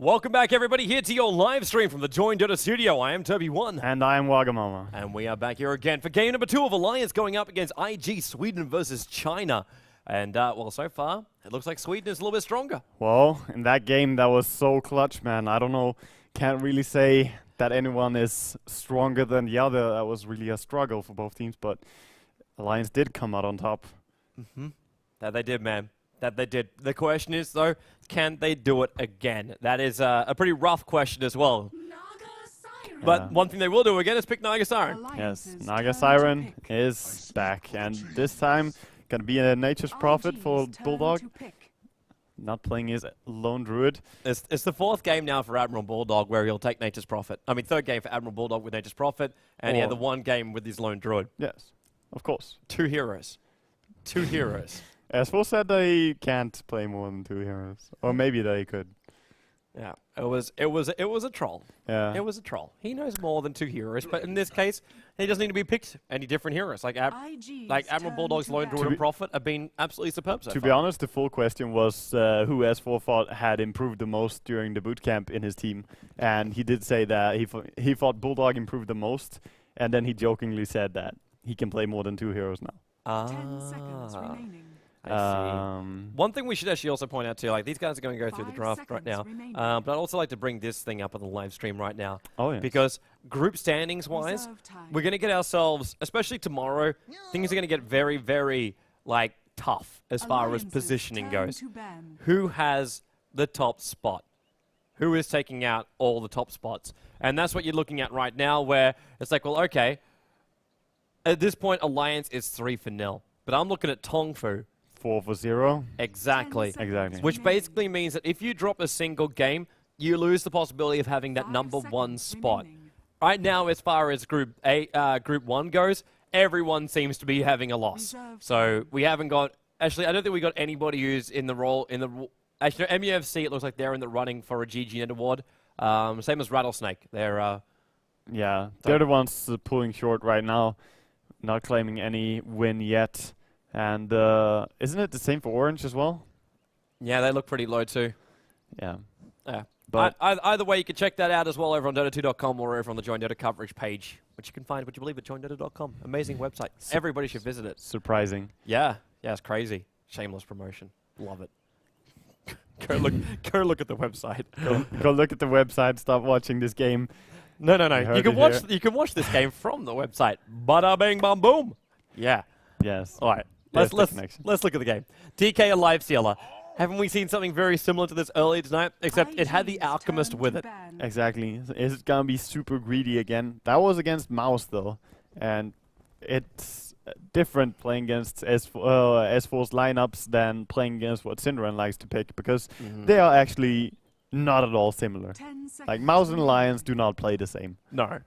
Welcome back, everybody, here to your live stream from the Join Dota studio. I am Tobi1. And I am Waga. And we are back here again for game number 2 of Alliance going up against IG Sweden versus China. And, well, so far, it looks like Sweden is a little bit stronger. Well, in that game, that was so clutch, man. I don't know, can't really say that anyone is stronger than the other. That was really a struggle for both teams, but Alliance did come out on top. That they did, man. That they did. The question is, though, can they do it again? That is a pretty rough question as well. But one thing they will do again is pick Naga Siren. Yes, Naga Siren is back, and this time gonna be a Nature's Prophet for Bulldog. Not playing his lone druid. It's the 4th game now for Admiral Bulldog where he'll take Nature's Prophet. I mean, 3rd game for Admiral Bulldog with Nature's Prophet, and he had the 1 game with his lone druid. Yes, of course. 2 heroes. 2 heroes. As4 said they can't play more than 2 heroes, or maybe they could. Yeah, it was a troll. Yeah, it was a troll. He knows more than 2 heroes, but in this case, he doesn't need to be picked any different heroes. Like Admiral Bulldog's lone druid and Prophet have been absolutely superb so far. To be honest, the full question was who S4 thought had improved the most during the bootcamp in his team, and he did say that he thought Bulldog improved the most, and then he jokingly said that he can play more than 2 heroes now. 10 seconds remaining. I see. One thing we should actually also point out too, like these guys are going to go through the draft right now, but I'd also like to bring this thing up on the live stream right now. Oh, yeah. Because group standings wise, we're going to get ourselves, especially tomorrow, things are going to get very, very like tough as far as positioning goes. Who has the top spot? Who is taking out all the top spots? And that's what you're looking at right now, where it's like, well, okay, at this point, Alliance is 3-0, but I'm looking at Tongfu. 4-0. Exactly. Exactly. Which basically means that if you drop a single game, you lose the possibility of having that number 1 spot. Right now, as far as Group 1 goes, everyone seems to be having a loss. So we haven't got. Actually, I don't think we got anybody who's in the role Actually, no, MUFC. It looks like they're in the running for a GG Net award. Same as Rattlesnake. They're. Yeah, they're the ones pulling short right now, not claiming any win yet. And isn't it the same for Orange as well? Yeah, they look pretty low too. Yeah. Yeah. But either way, you can check that out as well over on Dota2.com or over on the Join Dota coverage page, which you can find, would you believe, at JoinDota.com. Amazing website. Everybody should visit it. Surprising. Yeah. Yeah, it's crazy. Shameless promotion. Love it. Go look at the website. Go look at the website. Stop watching this game. No. You can watch this game from the website. Bada bang bam boom. Yeah. Yes. All right. Let's look at the game. DK a live stealer. Haven't we seen something very similar to this earlier tonight? Except it had the Alchemist with it. Exactly. Is it gonna be super greedy again? That was against Mouse though, and it's different playing against S4's lineups than playing against what Syndran likes to pick, because they are actually not at all similar. Like Mouse and Alliance do not play the same. No.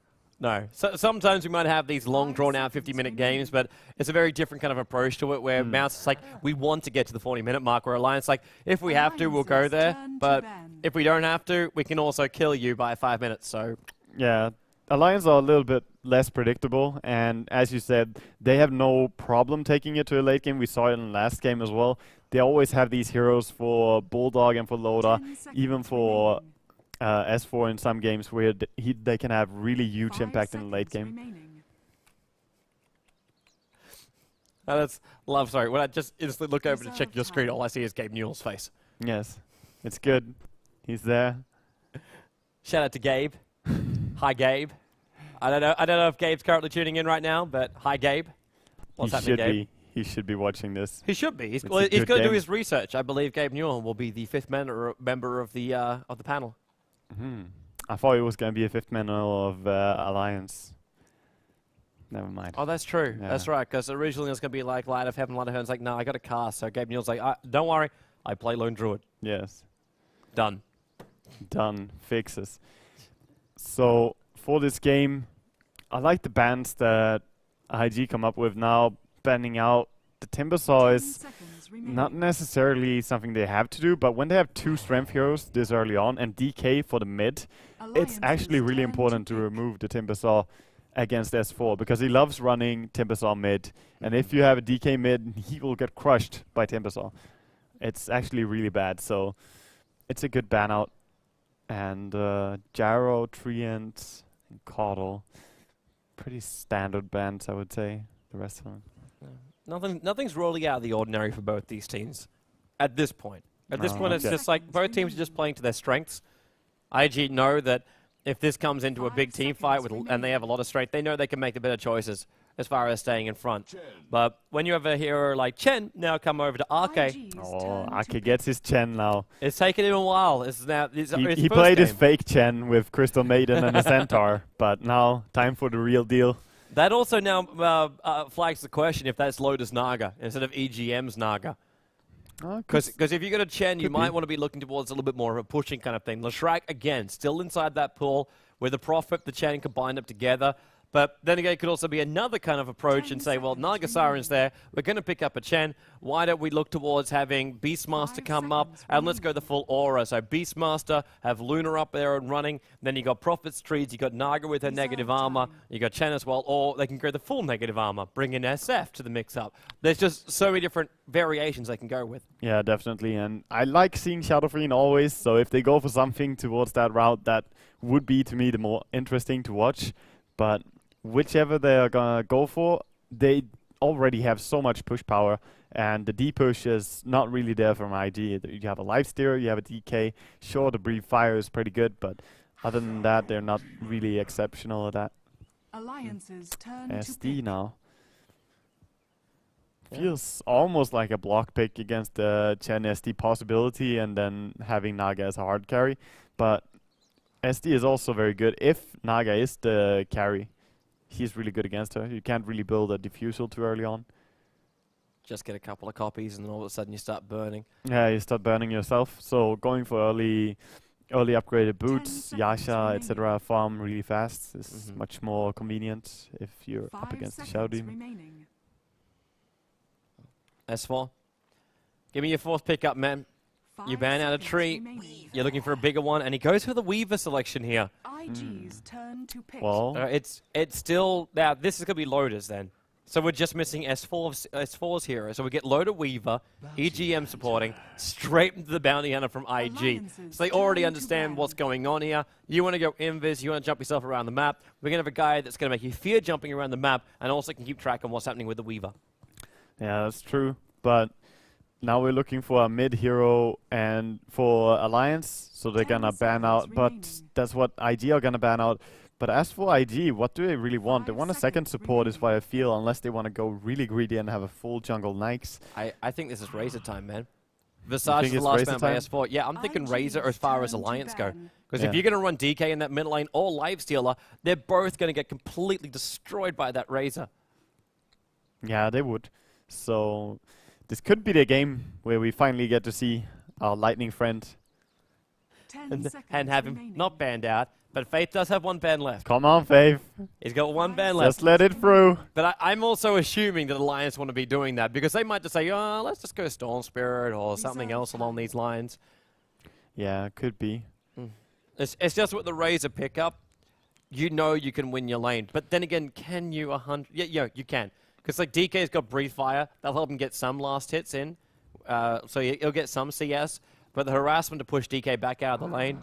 So sometimes we might have these long, drawn-out 50-minute games, but it's a very different kind of approach to it, where Mouse is like, we want to get to the 40-minute mark, where Alliance like, if we have to, we'll go there, but if we don't have to, we can also kill you by 5 minutes, so... Yeah, Alliance are a little bit less predictable, and as you said, they have no problem taking it to a late game. We saw it in the last game as well. They always have these heroes for Bulldog and for Loda, even for... S4 in some games where they can have really huge impact in the late game. Sorry, when I just instantly look over to check your screen, all I see is Gabe Newell's face. Yes, it's good. He's there. Shout out to Gabe. Hi, Gabe. I don't know if Gabe's currently tuning in right now, but hi, Gabe. What's happening, Gabe? He should be watching this. He should be. He's going to do his research. I believe Gabe Newell will be the 5th member of the panel. I thought it was going to be a 5th member of Alliance. Never mind. Oh, that's true. Yeah. That's right, because originally it was going to be like Light of Heaven, Light of Heaven's like, no, I got a cast. So Gabe Newell's like, don't worry, I play Lone Druid. Yes. Done. Fixes. So, for this game, I like the bans that IG come up with now, banning out the Timbersaw is not necessarily something they have to do, but when they have 2 strength heroes this early on and DK for the mid, it's actually really important to remove the Timbersaw against S4, because he loves running Timbersaw mid, and if you have a DK mid, he will get crushed by Timbersaw. It's actually really bad, so it's a good ban out. And Gyro, Treant, and Caudle. Pretty standard bands, I would say. The rest of them. Nothing's really out of the ordinary for both these teams at this point. At this point, it's just like both teams are just playing to their strengths. IG know that if this comes into a big team fight and they have a lot of strength, they know they can make the better choices as far as staying in front. But when you have a hero like Chen now come over to Arke, Arke gets his Chen now. it's taken him a while. He played his fake Chen with Crystal Maiden and a Centaur, but now time for the real deal. That also now flags the question if that's Lotus Naga instead of EGM's Naga. Because if you got a Chen, you might want to be looking towards a little bit more of a pushing kind of thing. Leshrac, again, still inside that pool with the Prophet, the Chen combined up together. But then again, it could also be another kind of approach and say, well, Naga Siren's there. We're going to pick up a Chen. Why don't we look towards having Beastmaster come up and let's go the full aura. So Beastmaster, have Luna up there and running. Then you got Prophet's Trees. You got Naga with her negative armor. You got Chen as well. Or they can go the full negative armor. Bring in SF to the mix-up. There's just so many different variations they can go with. Yeah, definitely. And I like seeing Shadowfiend always. So if they go for something towards that route, that would be, to me, the more interesting to watch. But whichever they're gonna go for, they already have so much push power, and the D push is not really there from IG. You have a Lifesteal, you have a DK. Sure, the Breathe Fire is pretty good, but other than that, they're not really exceptional at that. Alliances turn SD now. Feels almost like a block pick against the Chen SD possibility, and then having Naga as a hard carry. But SD is also very good if Naga is the carry. He's really good against her. You can't really build a diffusal too early on. Just get a couple of copies and then all of a sudden you start burning. Yeah, you start burning yourself. So going for early upgraded boots, Yasha, etc. farm really fast is much more convenient if you're up against the Shadow Demon. S4, give me your fourth pickup, man. You ban out a tree, you're looking for a bigger one, and he goes for the Weaver selection here. IG's turn to pick. Well, it's still, now this is going to be loaders then. So we're just missing S4's hero. So we get loader Weaver, EGM supporting, straight into the bounty hunter from IG. So they already understand what's going on here. You want to go invis, you want to jump yourself around the map. We're going to have a guy that's going to make you fear jumping around the map and also can keep track of what's happening with the Weaver. yeah, that's true. But now we're looking for a mid hero and for Alliance, so they're gonna ban out. But that's what IG are gonna ban out. But as for IG, what do they really want? They want a second support is what I feel, unless they want to go really greedy and have a full jungle Nyx. I think this is Razor time, man. Visage is the last man by S4. Yeah, I'm thinking Razor as far as Alliance go. Because if you're going to run DK in that mid lane or Lifestealer, they're both going to get completely destroyed by that Razor. Yeah, they would. So this could be the game where we finally get to see our lightning friend. And have him not banned out. But Faith does have one ban left. Come on, Faith. He's got one ban left. Just let it through. But I'm also assuming that Alliance want to be doing that because they might just say, oh, let's just go Storm Spirit or something else along these lines. Yeah, could be. It's just with the Razor pickup, you know you can win your lane. But then again, can you 100? Yeah, you can. Because like DK's got Breathe Fire. That'll help him get some last hits in. So he'll get some CS. But the harassment to push DK back out of the lane,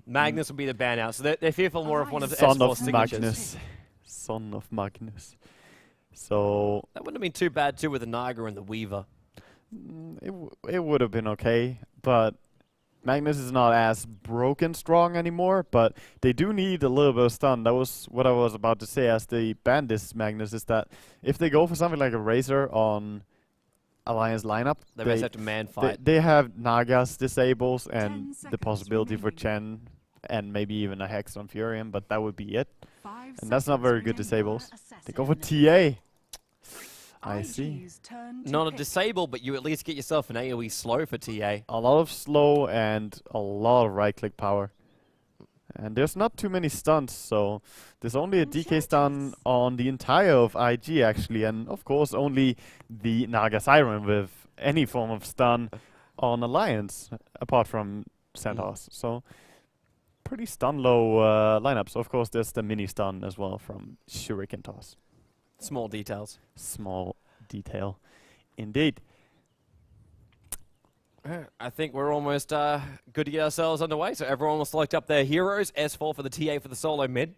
Magnus will be the ban out. So they're fearful more of one of the S4 signatures. Son of Magnus. So that wouldn't have been too bad too with the Naga and the Weaver. It would have been okay, but Magnus is not as broken strong anymore, but they do need a little bit of stun. That was what I was about to say as they ban this Magnus, is that if they go for something like a Razor on Alliance lineup, they have to man fight. They have Nagas disables and the possibility for Chen and maybe even a Hex on Furion, but that would be it. And that's not very good disables. They go for TA. I see. Not a disable, but you at least get yourself an AoE slow for TA. A lot of slow and a lot of right-click power. And there's not too many stuns, so there's only a DK stun on the entire of IG actually, and of course only the Naga Siren with any form of stun on Alliance, apart from Centaurs. So pretty stun low lineups. Of course there's the mini stun as well from Shuriken Toss. Small details. Small detail, indeed. I think we're almost good to get ourselves underway. So everyone will select up their heroes. S4 for the TA for the solo mid.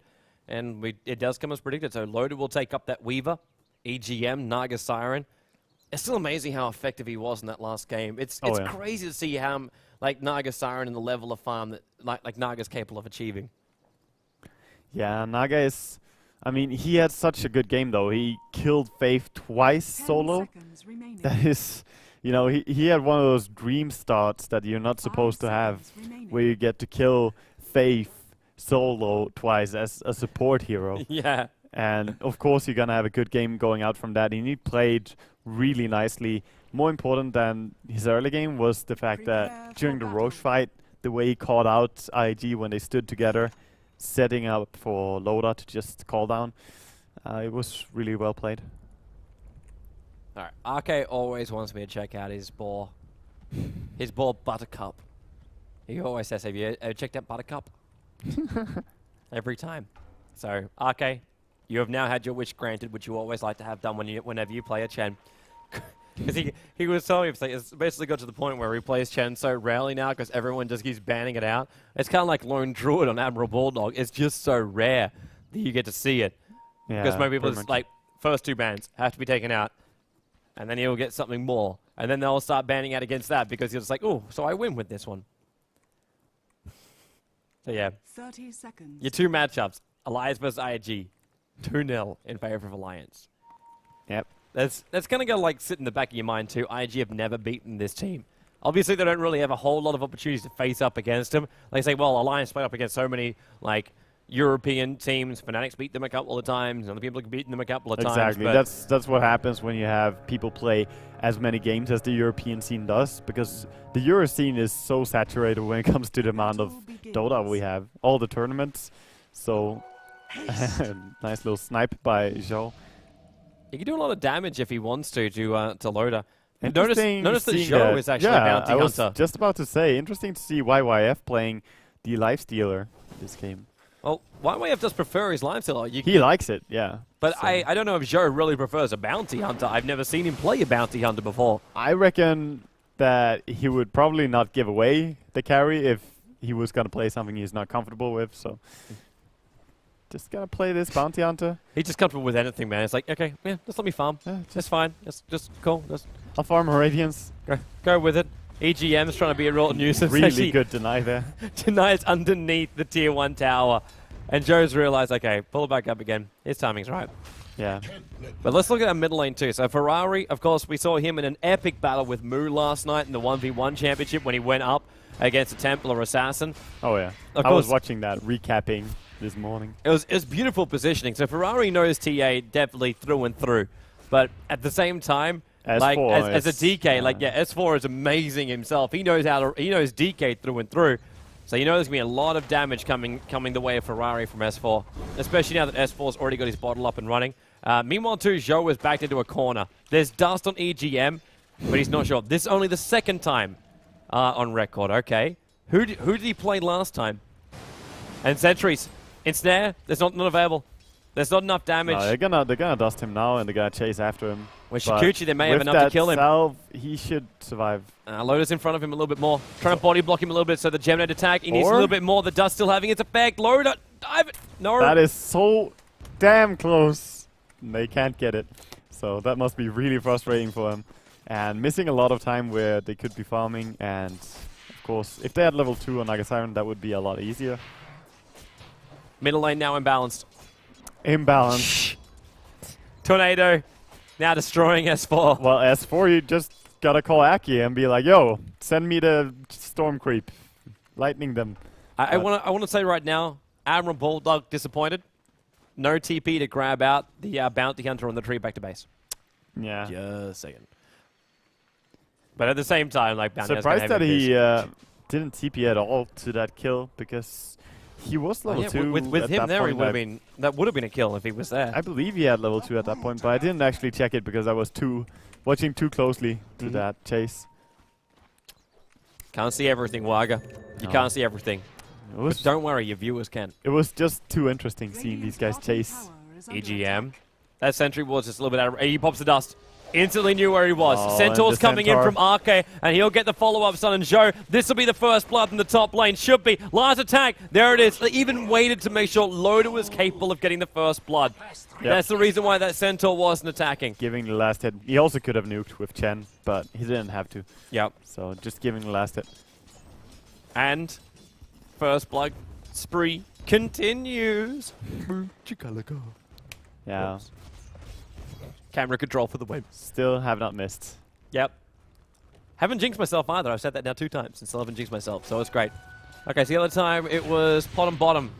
And it does come as predicted. So Loaded will take up that Weaver, EGM, Naga Siren. It's still amazing how effective he was in that last game. It's crazy to see how like Naga Siren and the level of farm that like Naga's capable of achieving. Yeah, Naga is... I mean, he had such a good game, though. He killed Faith twice solo. That is... You know, he had one of those dream starts that you're not supposed to have, where you get to kill Faith solo twice as a support hero. Yeah. And, of course, you're going to have a good game going out from that. And he played really nicely. More important than his early game was the fact that during the Roche fight, the way he called out IG when they stood together, setting up for Loda to just call down, it was really well played. Alright, RK always wants me to check out his ball. His ball Buttercup. He always says, have you ever checked out Buttercup? Every time. So, RK, you have now had your wish granted, which you always like to have done whenever you play a Chen. Because he was telling me, it's basically got to the point where he plays Chen so rarely now because everyone just keeps banning it out. It's kind of like Lone Druid on Admiral Bulldog. It's just so rare that you get to see it. Yeah, because most people just like, first 2 bans have to be taken out. And then he'll get something more. And then they'll start banning out against that because he'll just like, oh, so I win with this one. So yeah. 30 seconds. Your 2 matchups, Alliance versus IG. 2-0 in favor of Alliance. Yep. That's going to go like sit in the back of your mind too. IG have never beaten this team. Obviously, they don't really have a whole lot of opportunities to face up against them. They say, well, Alliance play up against so many like European teams. Fanatics beat them a couple of times. Other people have beaten them a couple of times. Exactly. That's what happens when you have people play as many games as the European scene does, because the Euro scene is so saturated when it comes to the amount of Dota we have. All the tournaments. So, nice little snipe by Zhou. He can do a lot of damage if he wants to Loda. Notice Interesting that seeing Zhou is actually a bounty I was hunter. just about to say, interesting to see YYF playing the Lifestealer this game. Well, YYF does prefer his Lifestealer. He likes it, yeah. But so I don't know if Zhou really prefers a bounty hunter. I've never seen him play a bounty hunter before. I reckon that he would probably not give away the carry if he was going to play something he's not comfortable with, so... Just gonna play this bounty hunter. He's just comfortable with anything, man. It's like, okay, yeah, just let me farm. Yeah, That's fine. Just cool. I'll farm Radiance. Go with it. EGM's trying to be a real nuisance. Really good deny there. Denies underneath the tier 1 tower. And Joe's realized, okay, pull it back up again. His timing's right. Yeah. But let's look at our middle lane too. So Ferrari, of course, we saw him in an epic battle with Moo last night in the 1v1 championship when he went up against a Templar Assassin. Oh yeah. I was watching that, recapping this morning. It was beautiful positioning. So Ferrari knows TA definitely through and through. But at the same time, like as a DK, like S4 is amazing himself. He knows DK through and through. So you know there's gonna be a lot of damage coming the way of Ferrari from S4, especially now that S4's already got his bottle up and running. Meanwhile, too, Zhou is backed into a corner. There's dust on EGM, but he's not sure. This is only the 2nd time on record. Okay, who did he play last time? And sentries. Ensnare, there's not available. There's not enough damage. No, they're gonna dust him now, and they're gonna chase after him. With Shikuchi, they may have enough to kill him. Salve, he should survive. Loda's in front of him a little bit more. Trying to body block him a little bit so the Gemnite attack. He needs a little bit more. The dust still having its effect. Loda, dive it. No. That is so damn close. They can't get it. So that must be really frustrating for him. And missing a lot of time where they could be farming. And, of course, if they had level 2 on Naga Siren, that would be a lot easier. Middle lane now imbalanced. Imbalanced. Tornado now destroying S4. Well, S4, you just gotta call Aki and be like, yo, send me the storm creep. Lightning them. I want to say right now, Admiral Bulldog disappointed. No TP to grab out the bounty hunter on the tree back to base. Yeah. Just saying. But at the same time, like bounty surprised that he didn't TP at all to that kill, because he was level 2. With him there, that would have been a kill if he was there. I believe he had level 2 at that point, but I didn't actually check it because I was watching too closely to that chase. Can't see everything, Waga. You can't see everything. But don't worry, your viewers can. It was just too interesting seeing these guys chase. EGM. That sentry was just a little bit out of... He pops the dust. Instantly knew where he was. Oh, Centaur's and the coming in Centaur. from Arke, and he'll get the follow-up Sun and Zhou. This will be the first blood in the top lane. Should be. Last attack. There it is. They even waited to make sure Loda was capable of getting the first blood. Yep. That's the reason why that Centaur wasn't attacking. Giving the last hit. He also could have nuked with Chen, but he didn't have to. Yep. So just giving the last hit. And first blood spree continues. Yeah. Camera control for the win. Still have not missed. Yep. Haven't jinxed myself either. I've said that now 2 times and still haven't jinxed myself, so it's great. Okay, so the other time it was pot and bottom.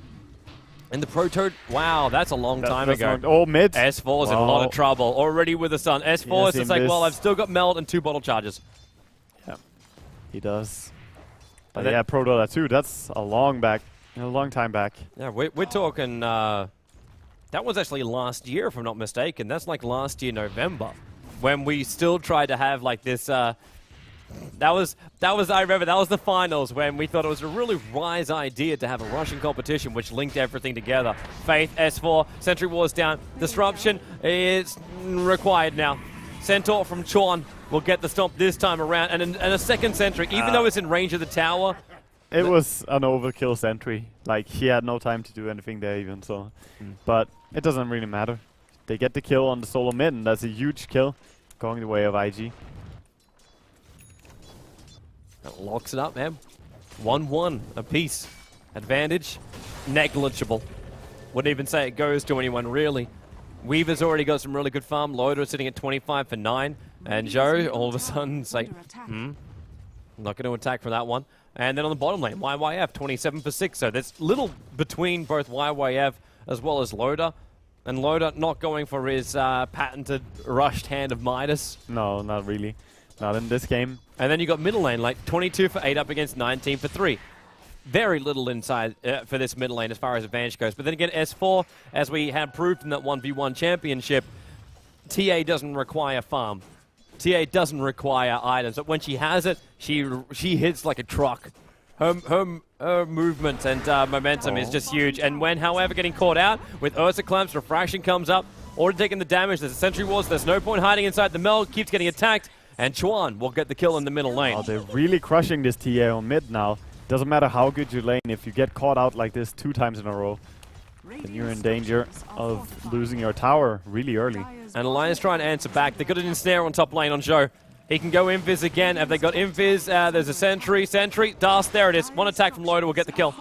And the Proto, wow, that's a long time ago. Oh, mid. S4's in a lot of trouble, already with the Sun. S4 is just like, well, I've still got Meld and 2 bottle charges. Yeah, he does. But then- yeah, Pro Dota 2, that's a long time back. Yeah, we're talking, that was actually last year, if I'm not mistaken. That's like last year, November, when we still tried to have like this, I remember, that was the finals when we thought it was a really wise idea to have a Russian competition which linked everything together. Faith, S4, Sentry Wars down. Disruption is required now. Centaur from Chuan will get the stomp this time around, and a second Sentry, even though it's in range of the tower. It was an overkill sentry. Like, he had no time to do anything there even, so. But it doesn't really matter. They get the kill on the solo mid, and that's a huge kill going the way of IG. That locks it up, man. 1-1 apiece. Advantage, negligible. Wouldn't even say it goes to anyone, really. Weaver's already got some really good farm. Loader sitting at 25 for 9. And Zhou, all of a sudden, it's like, not going to attack for that one. And then on the bottom lane, YYF, 27 for 6. So there's little between both YYF as well as Loader. And Loader not going for his patented rushed hand of Midas. No, not really. Not in this game. And then you got middle lane, like 22 for 8 up against 19 for 3. Very little inside for this middle lane as far as advantage goes. But then again, S4, as we had proved in that 1v1 championship, TA doesn't require farm. TA doesn't require items. But when she has it, she hits like a truck. Her movement and momentum is just huge. And when, however, getting caught out with Ursa Clamps, Refraction comes up, already taking the damage. There's a Sentry Wars. There's no point hiding inside the Meld. Keeps getting attacked. And Chuan will get the kill in the middle lane. Oh, they're really crushing this TA on mid now. Doesn't matter how good you lane, if you get caught out like this 2 times in a row, then you're in danger of losing your tower really early. And Alliance trying to answer back. They got an ensnare on top lane on Zhou. He can go Invis again. Have they got Invis? There's a Sentry. Dust, there it is. One attack from Loader will get the kill.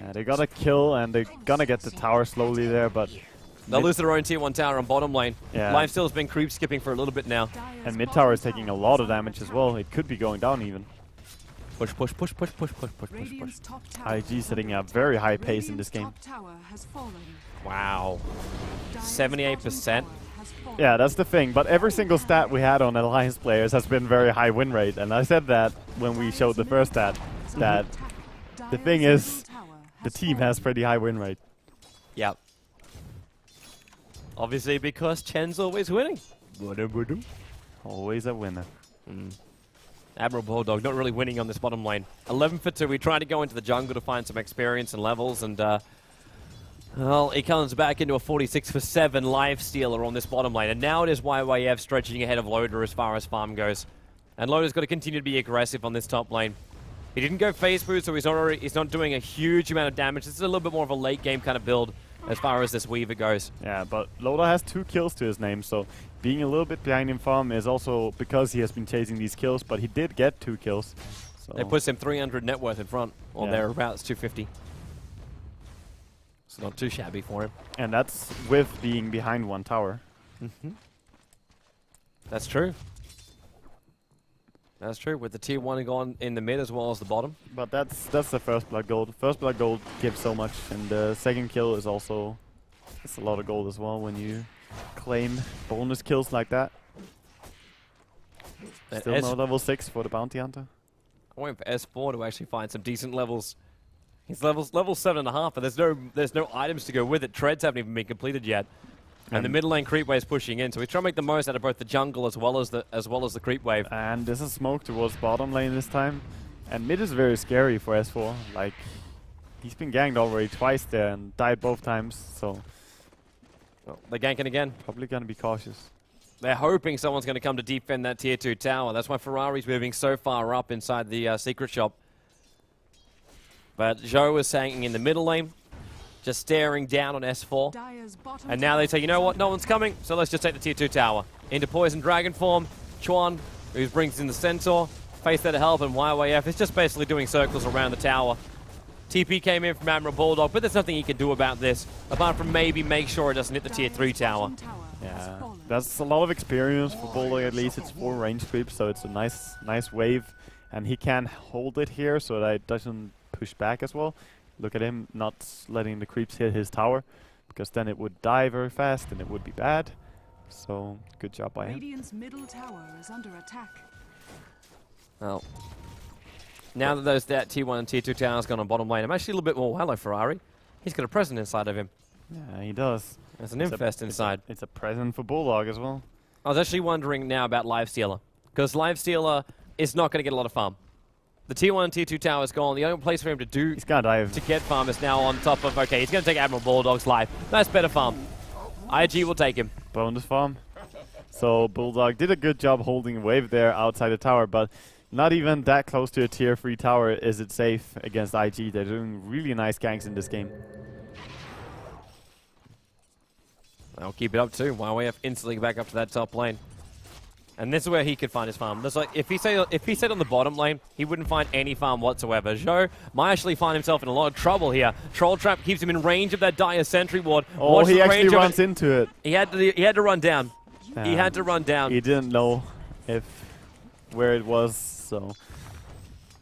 Yeah, they got a kill and they're gonna get the tower slowly there, but they'll lose their own tier 1 tower on bottom lane. Yeah. Lifesteal's been creep skipping for a little bit now. And mid tower is taking a lot of damage as well. It could be going down even. Push, push, push, push, push, push, push, push, push. IG setting a very high pace in this game. Wow. 78%. Yeah, that's the thing. But every single stat we had on Alliance players has been very high win rate. And I said that when we showed the first stat, that the thing is, the team has pretty high win rate. Yep. Obviously because Chen's always winning. Always a winner. Admiral Bulldog not really winning on this bottom lane. 11 for 2. We tried to go into the jungle to find some experience and levels, and well, he comes back into a 46 for 7 lifestealer on this bottom lane. And now it is YYF stretching ahead of Loader as far as farm goes. And Loader's got to continue to be aggressive on this top lane. He didn't go phase boost, so he's not doing a huge amount of damage. This is a little bit more of a late game kind of build as far as this Weaver goes. Yeah, but Loda has 2 kills to his name, so being a little bit behind in farm is also because he has been chasing these kills, but he did get 2 kills. So It puts him 300 net worth in front, or thereabouts, 250. It's not too shabby for him. And that's with being behind 1 tower. That's true. That's true, with the tier 1 gone in the mid as well as the bottom. But that's the first blood gold. First blood gold gives so much, and the second kill is also, it's a lot of gold as well when you claim bonus kills like that. Still no level 6 for the bounty hunter. I'm waiting for S4 to actually find some decent levels. He's level 7.5, but there's no items to go with it. Treads haven't even been completed yet. And the middle lane creep wave is pushing in, so he's trying to make the most out of both the jungle as well as the creep wave. And this is smoke towards bottom lane this time. And mid is very scary for S4. Like, he's been ganked already twice there and died both times, so Well, they're ganking again. probably gonna be cautious. They're hoping someone's going to come to defend that tier 2 tower. That's why Ferrari's moving so far up inside the secret shop. But Zhou is hanging in the middle lane, just staring down on S4. And now they say, you know what, no one's coming, so let's just take the tier 2 tower. Into Poison Dragon form, Chuan, who brings in the Centaur, face there to help, and YYF is just basically doing circles around the tower. TP came in from Admiral Bulldog, but there's nothing he can do about this, apart from maybe make sure it doesn't hit the tier 3 tower. Yeah, that's a lot of experience for Bulldog. At least it's 4 range creeps, so it's a nice wave, and he can hold it here so that it doesn't push back as well. Look at him not letting the creeps hit his tower, because then it would die very fast and it would be bad. So good job by him. Radiant's middle tower is under attack. Well, now that that tier 1 and tier 2 towers gone on bottom lane, I'm actually a little bit more hello Ferrari. He's got a present inside of him. Yeah, he does. There's an infest inside. It's a present for Bulldog as well. I was actually wondering now about Lifestealer, because Lifestealer is not going to get a lot of farm. The tier 1 and tier 2 tower is gone. The only place for him to do he's gonna dive. To get farm is now on top of, okay, he's going to take Admiral Bulldog's life. That's better farm. IG will take him. Bonus farm. So Bulldog did a good job holding a wave there outside the tower, but not even that close to a tier 3 tower is it safe against IG. They're doing really nice ganks in this game. I'll keep it up too. YYF instantly back up to that top lane. And this is where he could find his farm. There's like, if he stayed on the bottom lane, he wouldn't find any farm whatsoever. Zhou might actually find himself in a lot of trouble here. Troll Trap keeps him in range of that Dire Sentry Ward. Oh, he actually runs into it. He had to run down. He had to run down. He didn't know where it was, so...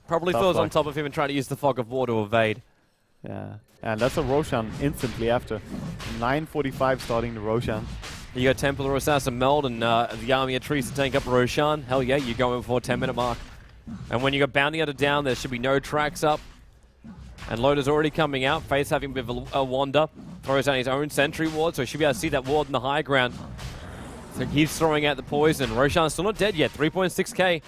Probably thought it was on top of him and tried to use the Fog of War to evade. Yeah, and that's a Roshan instantly after. 9:45 starting the Roshan. You got Templar Assassin Meld and the army of trees to tank up Roshan. Hell yeah, you're going for a 10-minute mark. And when you got Bounty Hunter down, there should be no tracks up. And Loda's already coming out. Faith's having a bit of a wander. Throws down his own sentry ward, so he should be able to see that ward in the high ground. So he's throwing out the poison. Roshan's still not dead yet. 3.6k.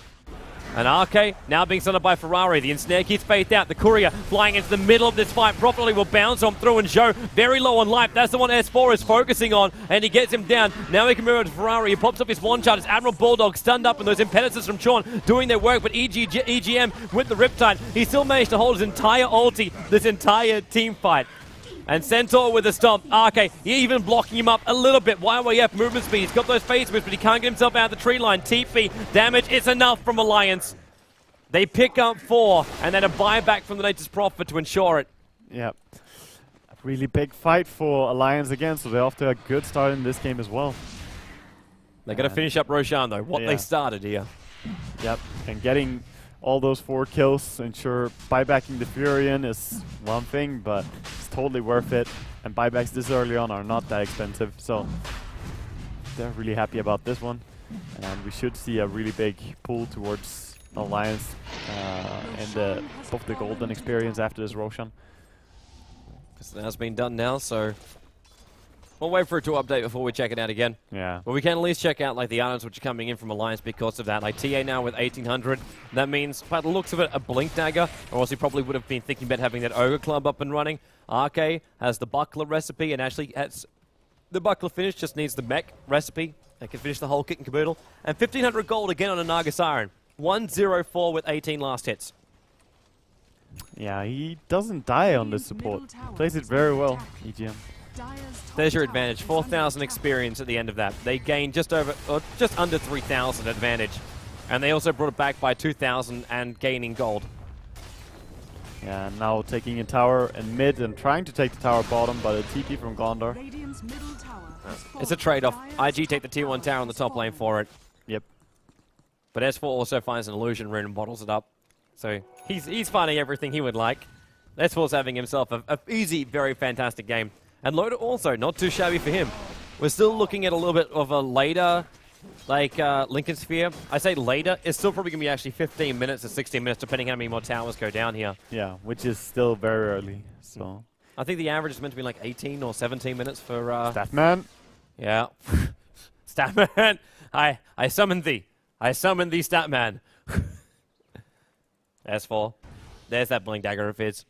And RK now being set up by Ferrari. The ensnare keeps Faith out. The courier flying into the middle of this fight properly will bounce on through, and Zhou very low on life. That's the one S4 is focusing on, and he gets him down. Now he can move over to Ferrari. He pops up his one shot. It's Admiral Bulldog stunned up, and those impetuses from Chuan doing their work, but EGM with the Riptide. He still managed to hold his entire ulti, this entire team fight. And Centaur with a stomp. RK even blocking him up a little bit. YYF movement speed. He's got those phase moves, but he can't get himself out of the tree line. TP damage is enough from Alliance. They pick up 4, and then a buyback from the Nature's Prophet to ensure it. Yep. A really big fight for Alliance again, so they're off to a good start in this game as well. They're going to finish up Roshan, though. What they started here. Yep, and getting all those 4 kills, ensure buybacking the Furion is one thing, but it's totally worth it. And buybacks this early on are not that expensive, so they're really happy about this one. And we should see a really big pull towards Alliance in both the golden experience after this Roshan. Because it has been done now, so we'll wait for it to update before we check it out again. Yeah. But we can at least check out like the items which are coming in from Alliance because of that. Like TA now with 1800. That means, by the looks of it, a Blink Dagger, or else he probably would have been thinking about having that Ogre Club up and running. RK has the Buckler recipe, and actually has the Buckler finish, just needs the mech recipe. They can finish the whole kit and caboodle. And 1500 gold again on a Naga Siren. 104 with 18 last hits. Yeah, he doesn't die on this support. Plays it very well, EGM. There's your advantage. 4,000 experience at the end of that. They gained just under 3,000 advantage. And they also brought it back by 2,000 and gaining gold. Yeah, now taking a tower in mid and trying to take the tower bottom, but a TP from Gondor. It's a trade-off. IG take the tier 1 tower on the top lane for it. Yep. But S4 also finds an illusion rune and bottles it up. So he's finding everything he would like. S4's having himself a easy, very fantastic game. And Loda also, not too shabby for him. We're still looking at a little bit of a later, like, Lincoln Sphere. I say later, it's still probably going to be actually 15 minutes or 16 minutes, depending how many more towers go down here. Yeah, which is still very early, so... I think the average is meant to be like 18 or 17 minutes for... Statman? Yeah. Statman! I summon thee. I summon thee, Statman. S4. There's that Blink Dagger of his.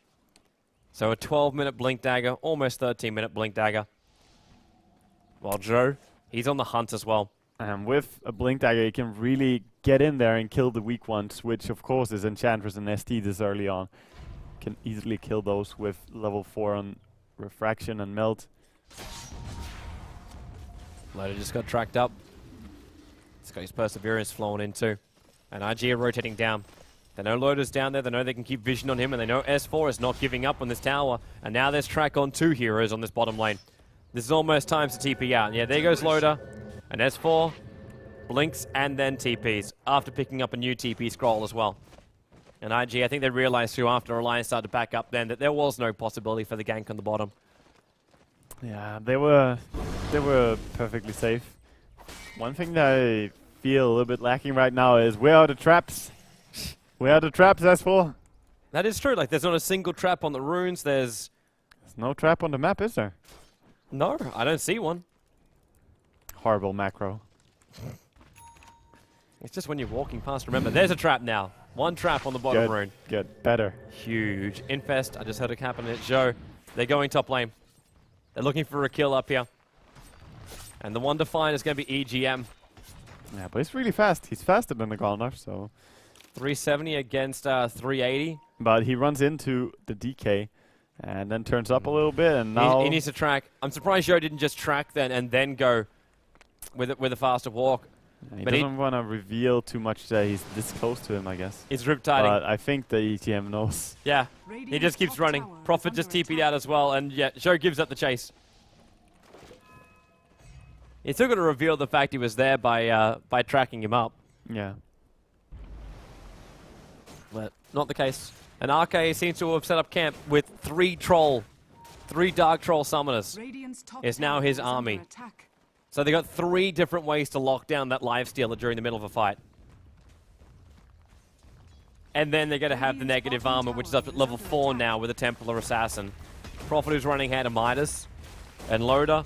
So a 12-minute Blink Dagger, almost 13-minute Blink Dagger. While Joe, he's on the hunt as well. And with a Blink Dagger, you can really get in there and kill the weak ones, which of course is Enchantress and ST this early on. Can easily kill those with level 4 on Refraction and Melt. Loader just got tracked up. He's got his Perseverance flowing in too. And IG are rotating down. They know Loader's down there, they know they can keep vision on him, and they know S4 is not giving up on this tower. And now there's track on 2 heroes on this bottom lane. This is almost time to TP out. Yeah, there goes Loader. And S4 blinks and then TPs after picking up a new TP scroll as well. And IG, I think they realized too after Alliance started to back up then that there was no possibility for the gank on the bottom. Yeah, they were perfectly safe. One thing that I feel a little bit lacking right now is where are the traps? Where are the traps, S4? That is true. Like, there's not a single trap on the runes. There's no trap on the map, is there? No, I don't see one. Horrible macro. It's just when you're walking past. Remember, there's a trap now. One trap on the bottom rune. Good. Better. Huge. Infest. I just heard it happen at Joe. They're going top lane. They're looking for a kill up here. And the one to find is going to be EGM. Yeah, but he's really fast. He's faster than the Gondor, so... 370 against 380. But he runs into the DK and then turns up a little bit, and now... He needs to track. I'm surprised Joe didn't just track then and then go with a faster walk. He but doesn't want to reveal too much that he's this close to him, I guess. He's riptiding. But I think the EGM knows. Yeah, he just keeps running. Prophet just TP'd out as well, and yeah, Joe gives up the chase. He's still going to reveal the fact he was there by tracking him up. Yeah. But not the case. And RK seems to have set up camp with 3 Dark Troll summoners. It's now his army. So they got 3 different ways to lock down that lifestealer during the middle of a fight. And then they're going to have the negative armor, which is up at level 4 now with a Templar Assassin. Prophet who's running hand of Midas. And Loader.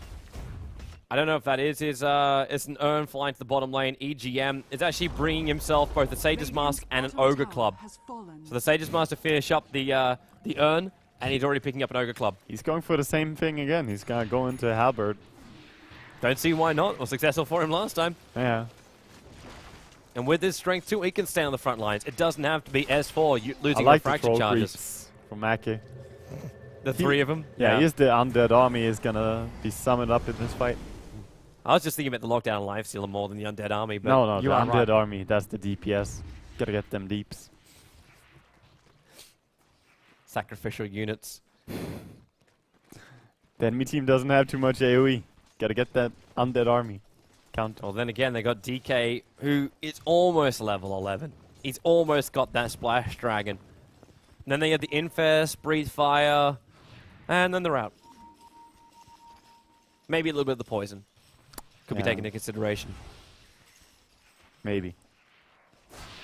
I don't know if that is his, it's an Urn flying to the bottom lane. EGM is actually bringing himself both a Sage's Mask and an Ogre Club. So the Sage's Mask to finish up the Urn, and he's already picking up an Ogre Club. He's going for the same thing again. He's going to go into Halberd. Don't see why not. It was successful for him last time. Yeah. And with his strength too, he can stay on the front lines. It doesn't have to be S4 losing I refraction like the troll charges. creeps from Aki. The 3 of them? Yeah, he's the undead army is going to be summoned up in this fight. I was just thinking about the lockdown and lifestealer more than the undead army, but no, you the are undead right. army, that's the DPS. Gotta get them deeps. Sacrificial units. The enemy team doesn't have too much AoE. Gotta get that undead army count. Well, then again, they got DK, who is almost level 11. He's almost got that Splash Dragon. And then they get the Infest, Breathe Fire, and then they're out. Maybe a little bit of the poison. Could be taken into consideration. Maybe.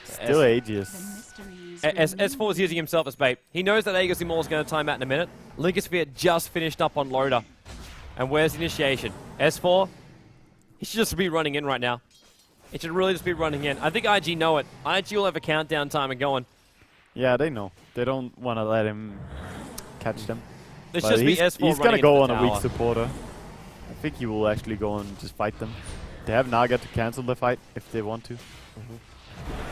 Still Aegis. S4 is using himself as bait. He knows that Aegis Immortal is going to time out in a minute. Linkosphere just finished up on Loader. And where's the initiation? S4, he should just be running in right now. He should really just be running in. I think IG know it. IG will have a countdown timer going. Yeah, they know. They don't want to let him catch them. It's just be S4 he's going to go on a weak tower. supporter. I think he will actually go and just fight them. They have Naga to cancel the fight if they want to.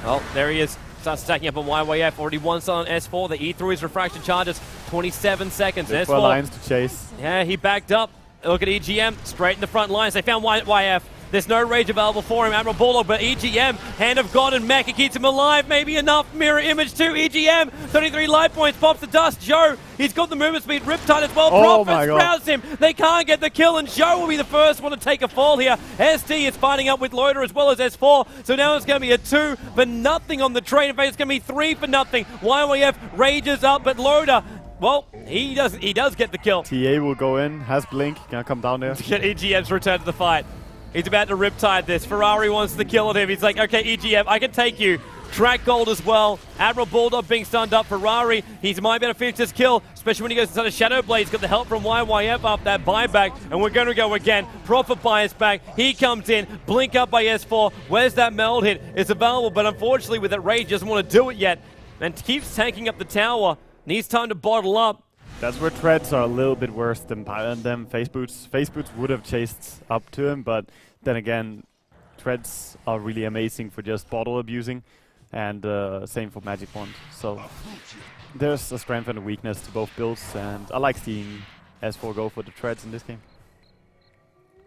Oh, there he is. Starts stacking up on YYF. Already one stun on S4. They eat through his refraction charges. 27 seconds. There's S4. 4 lines to chase. Yeah, he backed up. Look at EGM. Straight in the front lines. They found YF. There's no rage available for him, Admiral Bulldog, but EGM, Hand of God and Mecha keeps him alive. Maybe enough. Mirror image too. EGM, 33 life points, pops the dust. Joe, he's got the movement speed. Riptide as well. Oh Prophet sprouts him. They can't get the kill, and Joe will be the first one to take a fall here. ST is fighting up with Loader as well as S4. So now it's going to be a 2 for nothing on the train. In fact, it's going to be 3 for nothing. YYF rages up, but Loader, well, he does get the kill. TA will go in, has Blink, gonna come down there. Get EGM's return to the fight. He's about to riptide this. Ferrari wants the kill on him. He's like, okay, EGM, I can take you. Track gold as well. Admiral Bulldog being stunned up. Ferrari, he might be able to finish this kill, especially when he goes inside of Shadow Blade. He's got the help from YYF up that buyback, and we're going to go again. Prophet buys back. He comes in. Blink up by S4. Where's that meld hit? It's available, but unfortunately with that rage, doesn't want to do it yet, and keeps tanking up the tower. Needs time to bottle up. That's where Treads are a little bit worse than Face Boots. Face Boots would have chased up to him, but then again, Treads are really amazing for just bottle abusing, and same for Magic Wand. So there's a strength and a weakness to both builds, and I like seeing S4 go for the Treads in this game.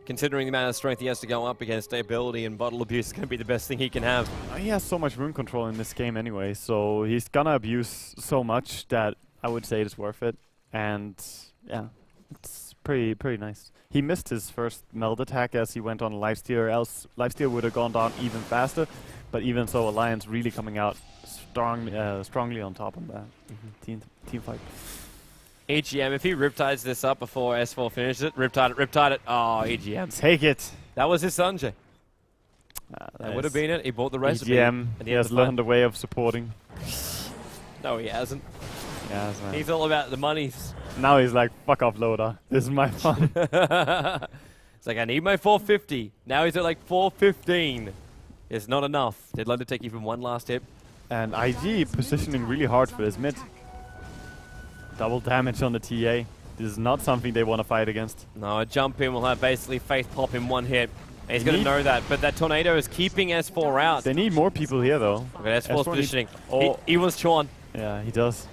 Considering the amount of strength he has to go up against, ability and bottle abuse is going to be the best thing he can have. He has so much rune control in this game anyway, so he's gonna abuse so much that I would say it's worth it. And yeah, it's pretty nice. He missed his first meld attack as he went on lifesteal, else lifesteal would have gone down even faster. But even so, Alliance really coming out strongly on top of that team fight. EGM, if he Riptides this up before S4 finishes it, Riptide it. Oh, EGM. Take it. That was his Sanjay. That would have been it. He bought the recipe. EGM, he has learned the way of supporting. No, he hasn't. Yeah, he's all about the monies. Now he's like, fuck off, Loader. This is my fun. It's like, I need my 450. Now he's at like 415. It's not enough. They'd like to take even one last hit. And IG positioning really hard for this mid. Double damage on the TA. This is not something they want to fight against. No, a jump in will have basically Faith pop in one hit. And he's going to know that, but that Tornado is keeping S4 out. They need more people here, though. Look at S4's positioning. Oh. He wants Chuan. Yeah, he does.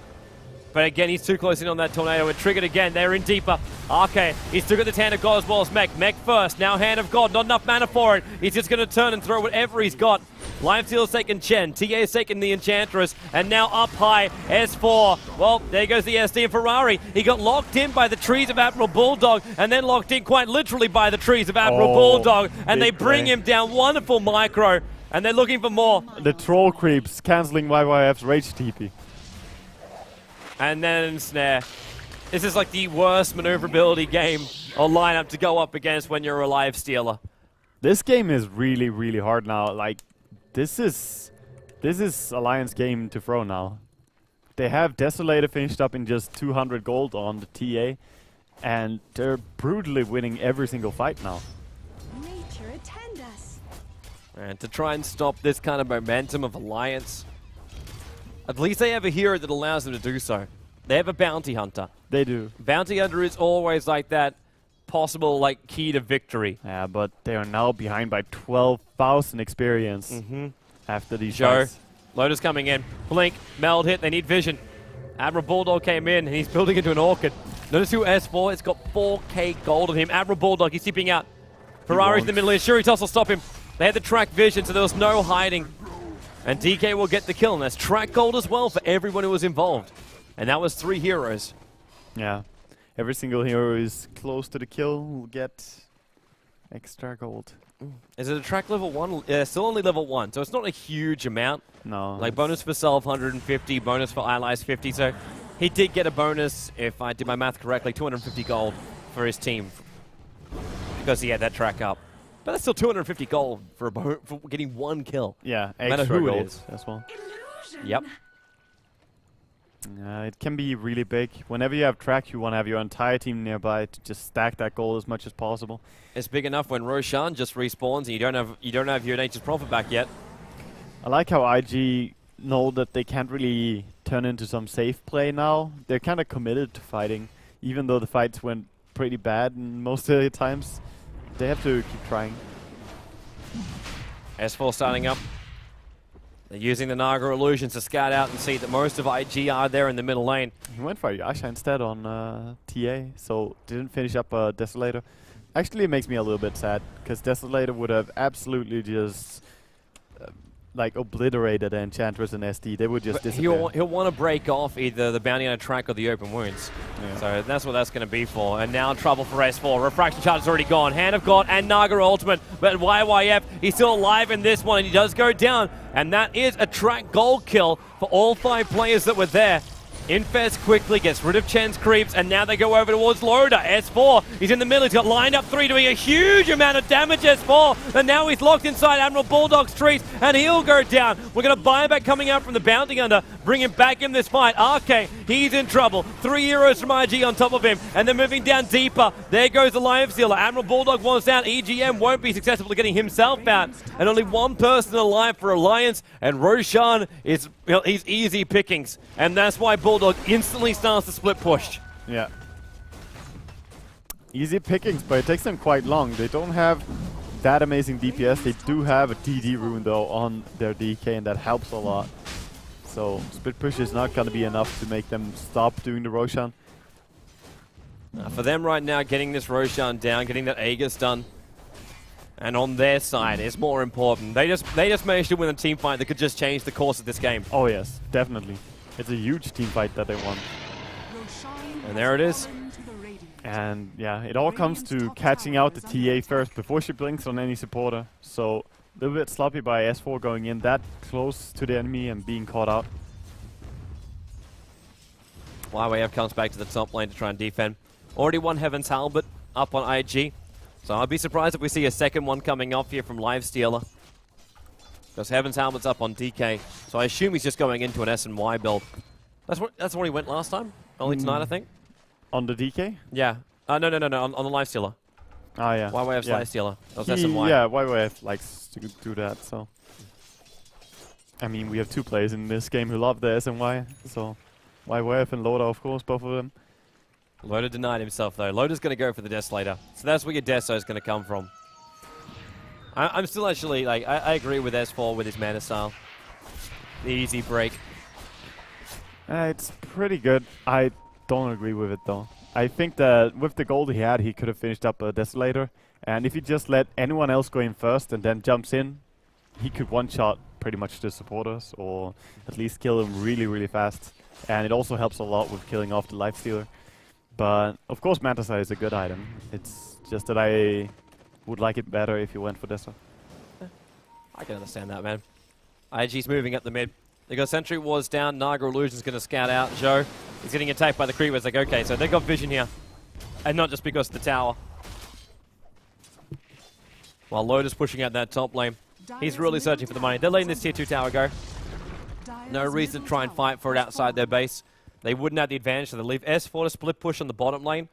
But again, he's too close in on that Tornado. It triggered again. They're in deeper. Okay, he's still got the Hand of God as well as Mech. Mech first. Now Hand of God. Not enough mana for it. He's just going to turn and throw whatever he's got. Lifesteal's taken Chen. TA's taken the Enchantress. And now up high, S4. Well, there goes the SD and Ferrari. He got locked in by the trees of Admiral Bulldog. And then locked in quite literally by the trees of Admiral Bulldog. And they bring him down. Wonderful micro. And they're looking for more. The troll creeps cancelling YYF's Rage TP. And then Snare. This is like the worst maneuverability game or lineup to go up against when you're a live stealer. This game is really, really hard now. Like, this is Alliance game to throw now. They have Desolator finished up in just 200 gold on the TA, and they're brutally winning every single fight now. Nature attend us. And to try and stop this kind of momentum of Alliance, at least they have a hero that allows them to do so. They have a Bounty Hunter. They do. Bounty Hunter is always like that possible like key to victory. Yeah, but they are now behind by 12,000 experience after these fights. Lotus coming in. Blink, meld hit, they need vision. Admiral Bulldog came in and he's building into an Orchid. Notice who S4, it's got 4k gold on him. Admiral Bulldog, he's keeping out. Ferrari's in the middle here. Shuritos will stop him. They had the track vision, so there was no hiding. And DK will get the kill, and that's track gold as well for everyone who was involved. And that was 3 heroes. Yeah. Every single hero is close to the kill will get extra gold. Is it a track level 1? Yeah, still only level 1, so it's not a huge amount. No. Like bonus for self, 150, bonus for allies, 50. So he did get a bonus, if I did my math correctly, 250 gold for his team. Because he had that track up. But that's still 250 gold for getting 1 kill. Yeah, no matter extra who gold it is. as well. Yep. It can be really big. Whenever you have track, you want to have your entire team nearby to just stack that gold as much as possible. It's big enough when Roshan just respawns and you don't have your Nature's Prophet back yet. I like how IG know that they can't really turn into some safe play now. They're kind of committed to fighting, even though the fights went pretty bad most of the times. They have to keep trying. S4 starting up. They're using the Naga illusions to scout out and see that most of IG are there in the middle lane. He went for Yasha instead on TA, so didn't finish up Desolator. Actually, it makes me a little bit sad, because Desolator would have absolutely just like obliterated the Enchantress and SD. They would just disappear. He'll want to break off either the Bounty on a track or the open wounds. Yeah. So that's what that's going to be for. And now trouble for S4. Refraction charge is already gone. Hand of God and Naga ultimate. But YYF, he's still alive in this one, and he does go down. And that is a track gold kill for all 5 players that were there. Infest quickly gets rid of Chen's creeps, and now they go over towards Loda. S4, he's in the middle, he's got lined up 3 doing a huge amount of damage, S4, and now he's locked inside Admiral Bulldog's trees, and he'll go down. We're going to buy back coming out from the Bounty Hunter, bring him back in this fight. RK, he's in trouble. 3 heroes from IG on top of him, and they're moving down deeper. There goes the Lion Sealer. Admiral Bulldog wants out. EGM won't be successful at getting himself out, and only 1 person alive for Alliance, and Roshan is, well, he's easy pickings, and that's why Bulldog instantly starts the split push. Yeah. Easy pickings, but it takes them quite long. They don't have that amazing DPS. They do have a DD rune though on their DK, and that helps a lot. So split push is not going to be enough to make them stop doing the Roshan. For them right now, getting this Roshan down, getting that Aegis done, and on their side is more important. They just managed to win a team fight that could just change the course of this game. Oh yes, definitely. It's a huge team fight that they won. And there it is. And yeah, it all comes to catching out the TA first before she blinks on any supporter. So a little bit sloppy by S4 going in that close to the enemy and being caught out. YWF comes back to the top lane to try and defend. Already won Heaven's Halberd up on IG. So I'd be surprised if we see a second one coming off here from Livestealer. Because Heaven's Halberd's up on DK. So I assume he's just going into an S&Y build. That's what he went last time. Only tonight, I think. On the DK? Yeah. No, on the Livestealer. Ah, yeah. YWF's yeah. Livestealer. That was S&Y. Yeah, YWF likes to do that, so. I mean, we have two players in this game who love the S&Y, so. YWF and Loda, of course, both of them. Loda denied himself, though. Loda's going to go for the Desolator. So that's where your Deso is going to come from. I'm still actually, like, I agree with S4 with his mana style. The easy break. It's pretty good. I don't agree with it, though. I think that with the gold he had, he could have finished up a Desolator. And if he just let anyone else go in first and then jumps in, he could one-shot pretty much the supporters, or at least kill them really, really fast. And it also helps a lot with killing off the Lifestealer. But, of course, Mantasai is a good item. It's just that I would like it better if you went for Dessa. I can understand that, man. IG's moving up the mid. They got Sentry Wars down. Naga Illusion's going to scout out. Joe is getting attacked by the creepers. Like, okay, so they got vision here. And not just because of the tower. While Loda's pushing out that top lane. He's really searching for the money. They're letting this tier 2 tower go. No reason to try and fight for it outside their base. They wouldn't have the advantage, so they leave S4 to split push on the bottom lane.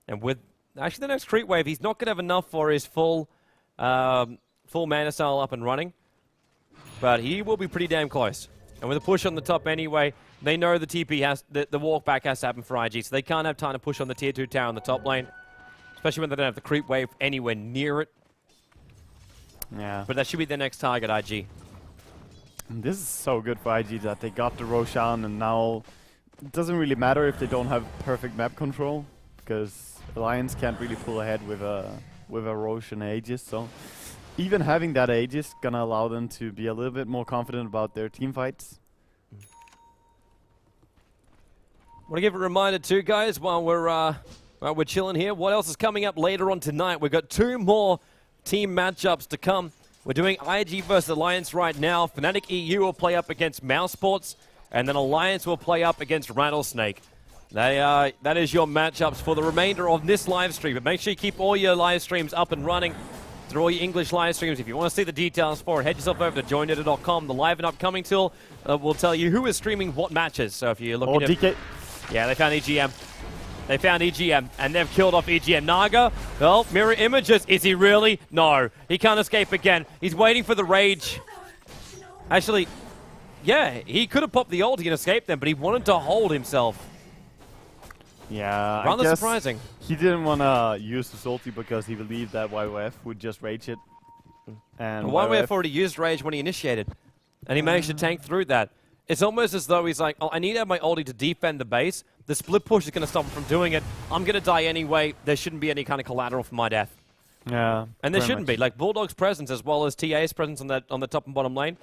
And with actually the next creep wave, he's not going to have enough for his full mana style up and running. But he will be pretty damn close. And with a push on the top anyway, they know the TP has, the walk back has to happen for IG, so they can't have time to push on the tier 2 tower on the top lane. Especially when they don't have the creep wave anywhere near it. Yeah. But that should be their next target, IG. And this is so good for IG that they got the Roshan, and now it doesn't really matter if they don't have perfect map control, because Alliance can't really pull ahead with a Roshan Aegis. So even having that Aegis gonna allow them to be a little bit more confident about their team fights. Want to give a reminder too, guys, while we're chilling here. What else is coming up later on tonight? We've got 2 more team matchups to come. We're doing IG versus Alliance right now. Fnatic EU will play up against Mousesports, and then Alliance will play up against Rattlesnake. That is your matchups for the remainder of this live stream. But make sure you keep all your live streams up and running through all your English live streams. If you want to see the details for it, head yourself over to joinetter.com. The live and upcoming tool will tell you who is streaming what matches. So if you're looking at... DK. Yeah, they found EGM. They found EGM, and they've killed off EGM. Naga, well, mirror images. Is he really? No. He can't escape again. He's waiting for the rage. Actually, yeah, he could have popped the ulti and escaped them, but he wanted to hold himself. Yeah, rather I guess surprising. He didn't want to use the ulti because he believed that YWF would just rage it. And YWF already used rage when he initiated, and he managed to tank through that. It's almost as though he's like, oh, I need to have my ulti to defend the base. The split push is going to stop him from doing it. I'm going to die anyway. There shouldn't be any kind of collateral for my death. Yeah. And there shouldn't be. Like, Bulldog's presence as well as TA's presence on the top and bottom lane.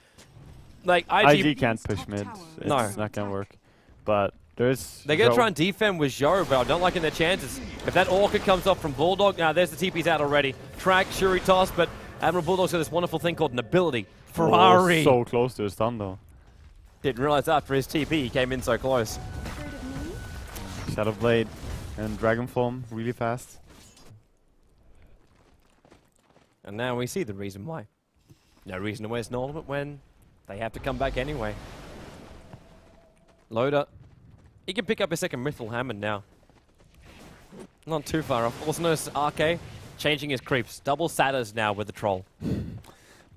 Like, IG can't push mid. It's No. not going to work. But there's... They're going to try and defend with Zhou, but I don't like in their chances. If that Orchid comes off from Bulldog, now there's the TP's out already. Track, Shuri toss, but Admiral Bulldog's got this wonderful thing called an ability. Ferrari. Oh, so close to his stun, though. Didn't realize after his TP he came in so close. Shadow Blade and Dragon Form really fast. And now we see the reason why. No reason to waste an ultimate when they have to come back anyway. Loda, he can pick up a second Mithril Hammond now. Not too far off. Also notice RK changing his creeps. Double Satyrs now with the troll.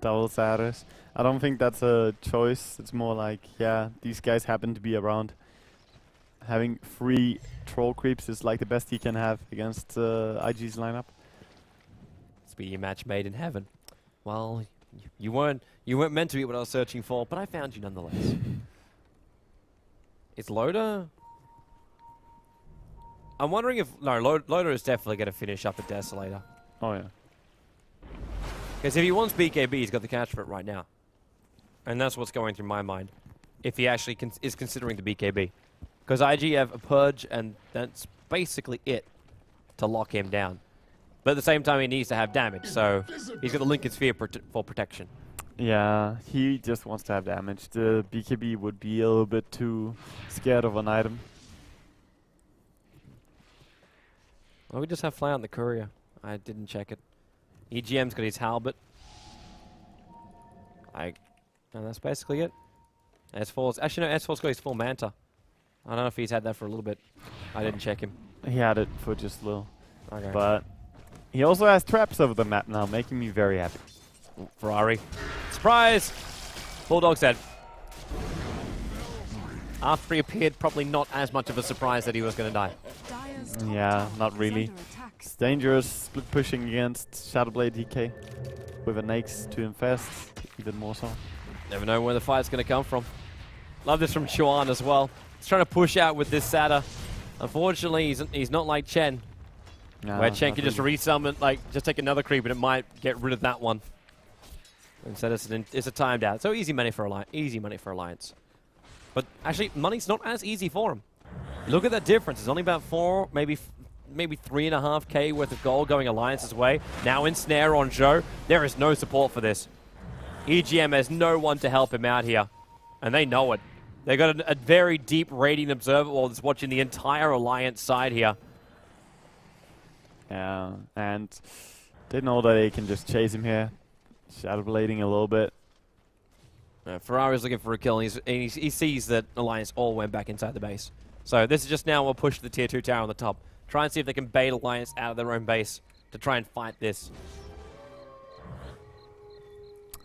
Double Satyrs. I don't think that's a choice. It's more like, yeah, these guys happen to be around. Having 3 troll creeps is like the best he can have against IG's lineup. be a match made in heaven. Well, you weren't meant to be what I was searching for, but I found you nonetheless. Is Loda? I'm wondering if Loda is definitely going to finish up the Desolator. Oh yeah. Because if he wants BKB, he's got the catch for it right now, and that's what's going through my mind. If he actually is considering the BKB, because IG have a purge, and that's basically it to lock him down. But at the same time, he needs to have damage, so he's got the Lincoln Sphere for protection. Yeah, he just wants to have damage. The BKB would be a little bit too scared of an item. Well, we just have Fly on the Courier. I didn't check it. EGM's got his Halberd. And that's basically it. S4's... Actually, no, S4's got his full Manta. I don't know if he's had that for a little bit. I didn't check him. He had it for just a little. Okay. But he also has traps over the map now, making me very happy. Ferrari. Surprise! Bulldog's dead. After he appeared, probably not as much of a surprise that he was going to die. Yeah, not really. It's dangerous split pushing against Shadowblade DK with an Axe to infest, even more so. Never know where the fight's going to come from. Love this from Chuan as well. He's trying to push out with this Sada. Unfortunately, he's not like Chen, where Chen can just resummon, like just take another creep and it might get rid of that one. Instead, it's a timed out. So easy money for Alliance. But actually, money's not as easy for him. Look at that difference. It's only about 4, maybe 3.5k worth of gold going Alliance's way. Now Ensnare on Zhou. There is no support for this. EGM has no one to help him out here, and they know it. They got a very deep Radiant Observer wall that's watching the entire Alliance side here. Yeah, and they know that they can just chase him here. Shadowblading a little bit. Ferrari's looking for a kill, and he sees that Alliance all went back inside the base. So this is just now a push to the tier 2 tower on the top. Try and see if they can bait Alliance out of their own base to try and fight this.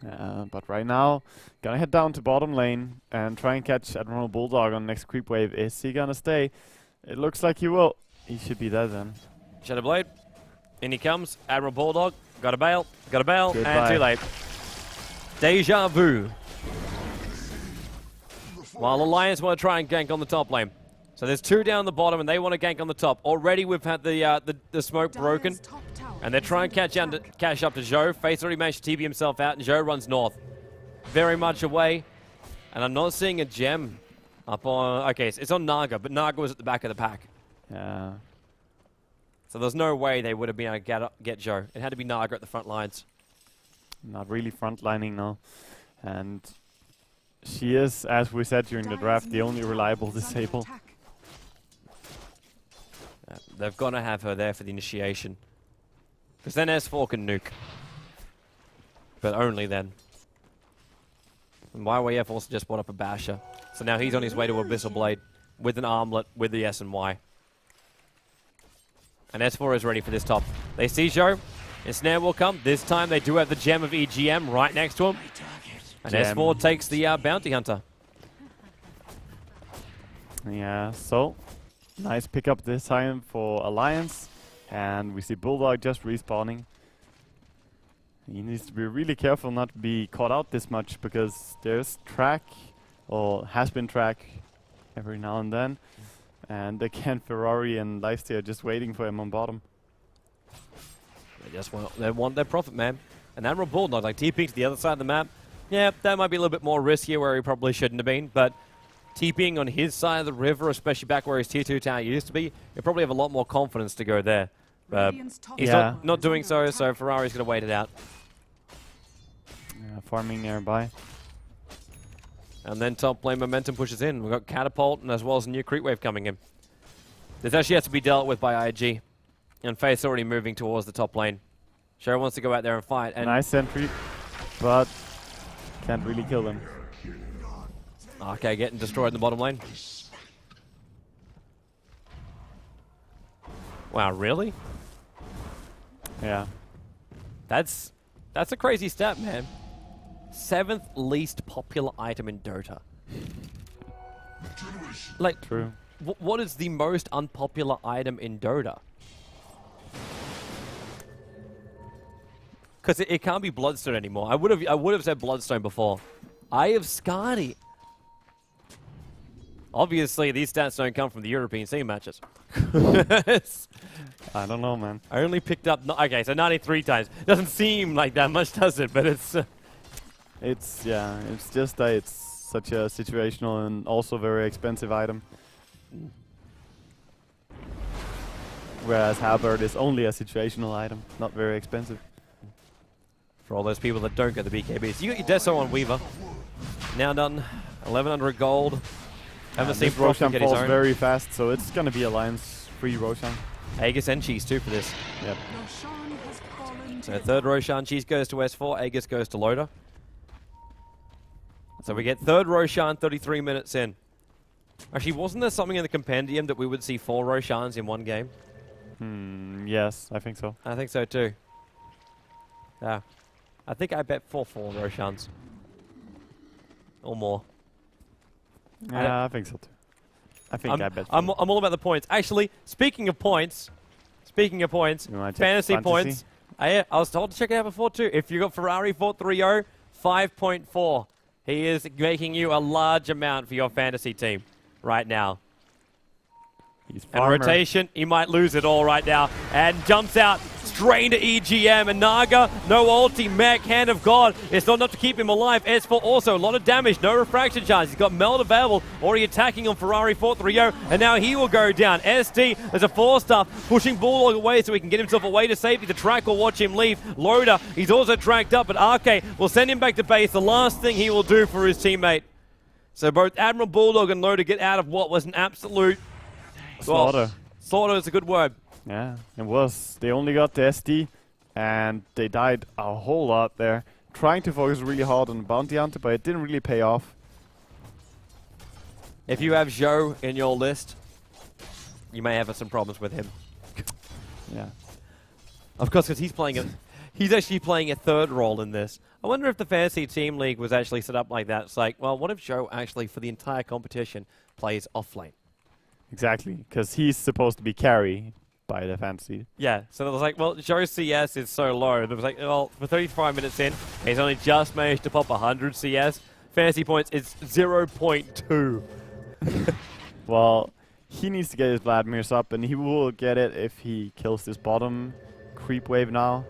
But right now, gonna head down to bottom lane and try and catch Admiral Bulldog on next creep wave. Is he gonna stay? It looks like he will. He should be dead then. Shadowblade. In he comes. Admiral Bulldog. Got a bail. Goodbye. And too late. Deja vu. While Alliance want to try and gank on the top lane. So there's 2 down the bottom, and they want to gank on the top. Already we've had the smoke broken, and they're trying to catch up to Zhou. Face already managed to TP himself out, and Zhou runs north. Very much away, and I'm not seeing a gem up on... Okay, it's on Naga, but Naga was at the back of the pack. Yeah. So there's no way they would have been able to get Zhou. It had to be Naga at the front lines. Not really frontlining now. And she is, as we said during the draft, the only reliable disable. They've got to have her there for the initiation. Because then S4 can nuke. But only then. And YYF also just brought up a Basher. So now he's on his way to Abyssal Blade with an armlet with the S and Y. And S4 is ready for this top. They see Zhou. Ensnare will come. This time they do have the gem of EGM right next to him. And S4 takes the Bounty Hunter. Yeah, so nice pickup this time for Alliance. And we see Bulldog just respawning. He needs to be really careful not to be caught out this much, because there's track, or has been track, every now and then. And again, Ferrari and Lifesteal are just waiting for him on bottom. They want their profit, man. And Admiral Bulldog, like TPing to the other side of the map, yeah, that might be a little bit more riskier where he probably shouldn't have been, but TPing on his side of the river, especially back where his tier 2 tower used to be, he'll probably have a lot more confidence to go there. But he's not doing so, so Ferrari's going to wait it out. Yeah, farming nearby. And then top lane momentum pushes in. We've got Catapult and as well as a new creep wave coming in. This actually has to be dealt with by IG. And Faith's already moving towards the top lane. Sherry wants to go out there and fight. And nice sentry, but can't really kill them. Okay, getting destroyed in the bottom lane. Wow, really? Yeah. That's a crazy stat, man. 7th least popular item in Dota. Like, true. What is the most unpopular item in Dota? Because it can't be Bloodstone anymore. I would have said Bloodstone before. Eye of Skadi. Obviously, these stats don't come from the European scene matches. I don't know, man. I only picked up... Okay, so 93 times. Doesn't seem like that much, does it? But it's... It's just that it's such a situational and also very expensive item. Whereas Halberd is only a situational item, not very expensive. For all those people that don't get the BKBs. You got your Deso on Weaver. Now done. 1100 gold. Haven't seen Roshan get his falls own. very fast, so it's gonna be Alliance-free Roshan. Aegis and Cheese too for this. Yep. So third Roshan, Cheese goes to S4, Aegis goes to Loader. So we get third Roshan 33 minutes in. Actually, wasn't there something in the compendium that we would see 4 Roshans in one game? Yes, I think so. I think so too. Yeah. I think I bet 4 Roshans. Or more. Yeah, I think so too. I think I bet. I'm all about the points. Actually, speaking of points, fantasy points. I was told to check it out before too. If you got Ferrari 430, 5.4. He is making you a large amount for your fantasy team right now. And rotation, he might lose it all right now. And jumps out straight into EGM. And Naga, no ulti, mech, hand of God. It's not enough to keep him alive. S4 also, a lot of damage, no refraction charge. He's got Meld available, already attacking on Ferrari 430. And now he will go down. SD, there's a 4-star, pushing Bulldog away so he can get himself away to safety. The track will watch him leave. Loader, he's also tracked up, but Arke will send him back to base. The last thing he will do for his teammate. So both Admiral Bulldog and Loader get out of what was an absolute... Slaughter. Slaughter is a good word. Yeah, it was. They only got the SD, and they died a whole lot there. Trying to focus really hard on the Bounty Hunter, but it didn't really pay off. If you have Zhou in your list, you may have some problems with him. Yeah. Of course, because he's actually playing a third role in this. I wonder if the Fantasy Team League was actually set up like that. It's like, well, what if Zhou actually, for the entire competition, plays off lane? Exactly, because he's supposed to be carry by the fantasy. Yeah, so it was like, well, Zhou's CS is so low. It was like, well, for 35 minutes in, he's only just managed to pop 100 CS. Fantasy points is 0.2. Well, he needs to get his Vladimirs up, and he will get it if he kills this bottom creep wave now.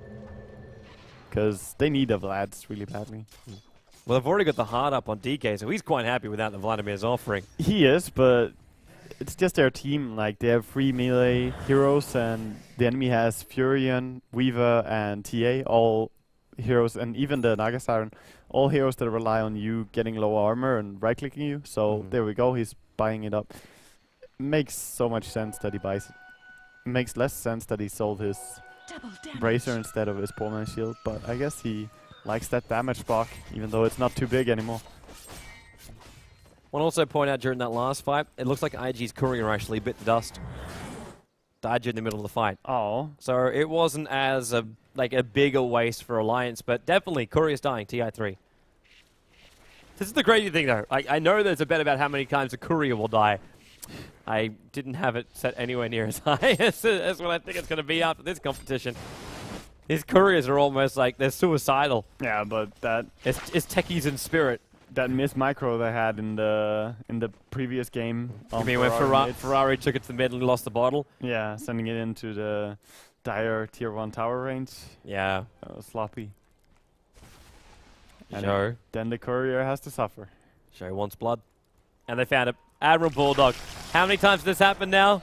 Because they need the Vlads really badly. Well, they've already got the heart up on DK, so he's quite happy without the Vladimir's offering. He is, but it's just their team. Like, they have 3 melee heroes, and the enemy has Furion, Weaver, and TA, all heroes, and even the Naga Siren, all heroes that rely on you getting low armor and right-clicking you. So there we go, he's buying it up. Makes so much sense that he buys it. Makes less sense that he sold his Bracer instead of his Poleman Shield, but I guess he likes that damage block, even though it's not too big anymore. Want to also point out during that last fight, it looks like IG's courier actually bit the dust. Died in the middle of the fight. Oh. So it wasn't as a bigger waste for Alliance, but definitely courier's dying, TI3. This is the crazy thing though. I know there's a bet about how many times a courier will die. I didn't have it set anywhere near as high as what I think it's going to be after this competition. His couriers are almost like they're suicidal. Yeah, but that it's techies in spirit. That miss micro they had in the previous game. You mean when Ferrari took it to the mid and lost the bottle? Yeah, sending it into the dire tier 1 tower range. Yeah. Sloppy. Zhou. Then the courier has to suffer. Zhou wants blood. And they found it. Admiral Bulldog. How many times has this happened now?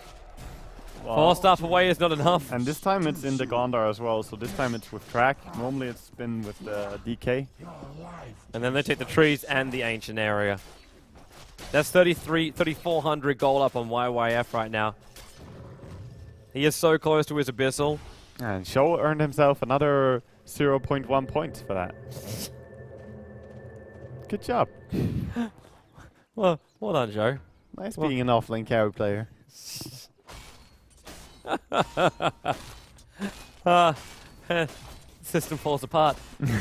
Well, 4 staff away is not enough. And this time it's in the Gondar as well, so this time it's with track. Normally it's been with the DK. And then they take the trees and the ancient area. That's 3,400 gold up on YYF right now. He is so close to his Abyssal. And Show earned himself another 0.1 points for that. Good job. Well done, Zhou. Nice being an offlane carry player. System falls apart.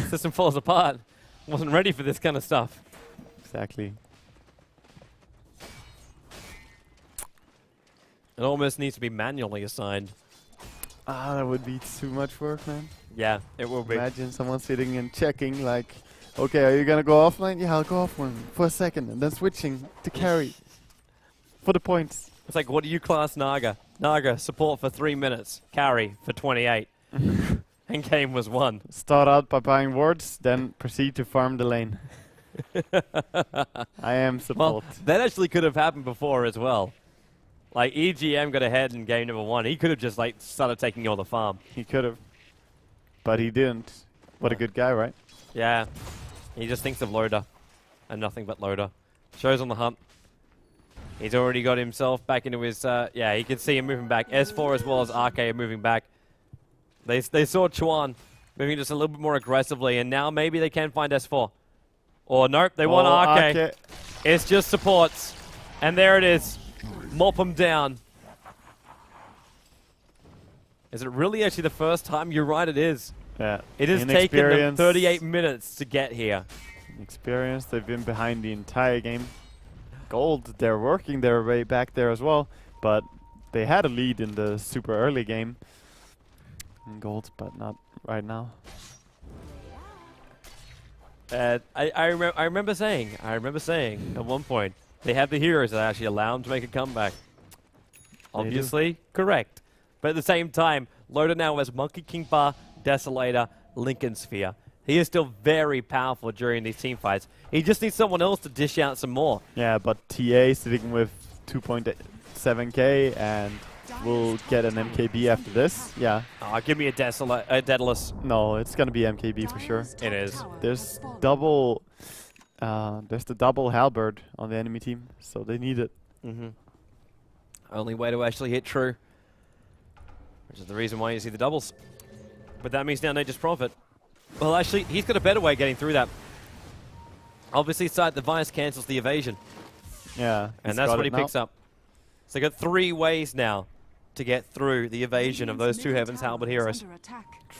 System falls apart. Wasn't ready for this kind of stuff. Exactly. It almost needs to be manually assigned. Ah, that would be too much work, man. Yeah, it will be. Imagine someone sitting and checking, like, okay, are you gonna go offline? Yeah, I'll go offline for a second, and then switching to carry for the points. It's like, what do you class Naga? Naga, support for 3 minutes, carry for 28. And game was won. Start out by buying wards, then proceed to farm the lane. I am support. Well, that actually could have happened before as well. Like, EGM got ahead in game number 1. He could have just, like, started taking all the farm. He could have, but he didn't. What a good guy, right? Yeah. He just thinks of Loader. And nothing but Loader. Shows on the hunt. He's already got himself back into his... yeah, you can see him moving back. S4 as well as RK are moving back. They saw Chuan moving just a little bit more aggressively, and now maybe they can find S4. Or nope, they want RK. It's just supports. And there it is. Mop them down. Is it really actually the first time? You're right, it is. Yeah. It has taken them 38 minutes to get here. Experience, they've been behind the entire game. Gold, they're working their way back there as well, but they had a lead in the super early game. In gold, but not right now. I remember saying at one point, they have the heroes that actually allow them to make a comeback. Obviously, correct. But at the same time, Loader now has Monkey King Bar, Desolator, Lincoln Sphere. He is still very powerful during these team fights. He just needs someone else to dish out some more. Yeah, but TA sitting with 2.7k and will get an MKB after this. Yeah. Oh, give me a Daedalus. No, it's gonna be MKB for sure. It is. There's double. There's the double halberd on the enemy team, so they need it. Only way to actually hit true, which is the reason why you see the doubles. But that means now they just profit. Well, actually, he's got a better way of getting through that. Obviously, Sight the Vice cancels the evasion. Yeah. And that's what he picks up. So they got 3 ways now to get through the evasion of those 2 Heaven's Halberd heroes.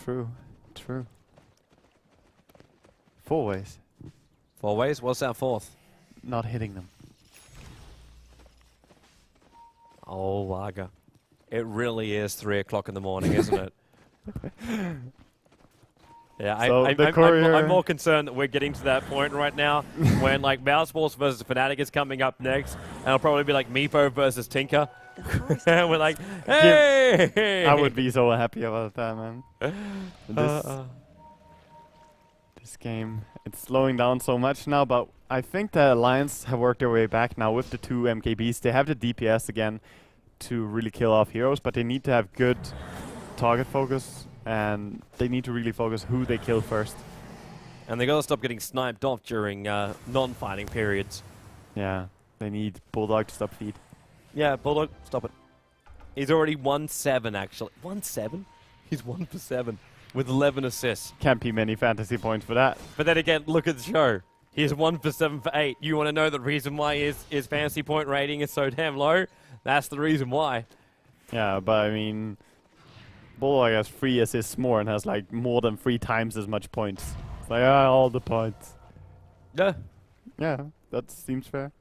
True. True. 4 ways. 4 ways? What's that 4th? Not hitting them. Oh, Waga. It really is 3 o'clock in the morning, isn't it? Yeah, So I'm more concerned that we're getting to that point right now when, like, Mouse Force versus Fnatic is coming up next, and it'll probably be like Meepo versus Tinker. And we're like, hey! I would be so happy about that, man. This game, it's slowing down so much now, but I think the Alliance have worked their way back now with the 2 MKBs. They have the DPS again to really kill off heroes, but they need to have good target focus, and they need to really focus who they kill first. And they gotta stop getting sniped off during non-fighting periods. Yeah, they need Bulldog to stop feed. Yeah, Bulldog, stop it. He's already 1-7, actually. 1-7? He's 1 for 7 with 11 assists. Can't be many fantasy points for that. But then again, look at the show. He's 1 for 7 for 8. You want to know the reason why his fantasy point rating is so damn low? That's the reason why. Yeah, but I mean, Bulldog has 3 assists more and has like more than 3 times as much points. It's like, all the points. Yeah. Yeah, that seems fair.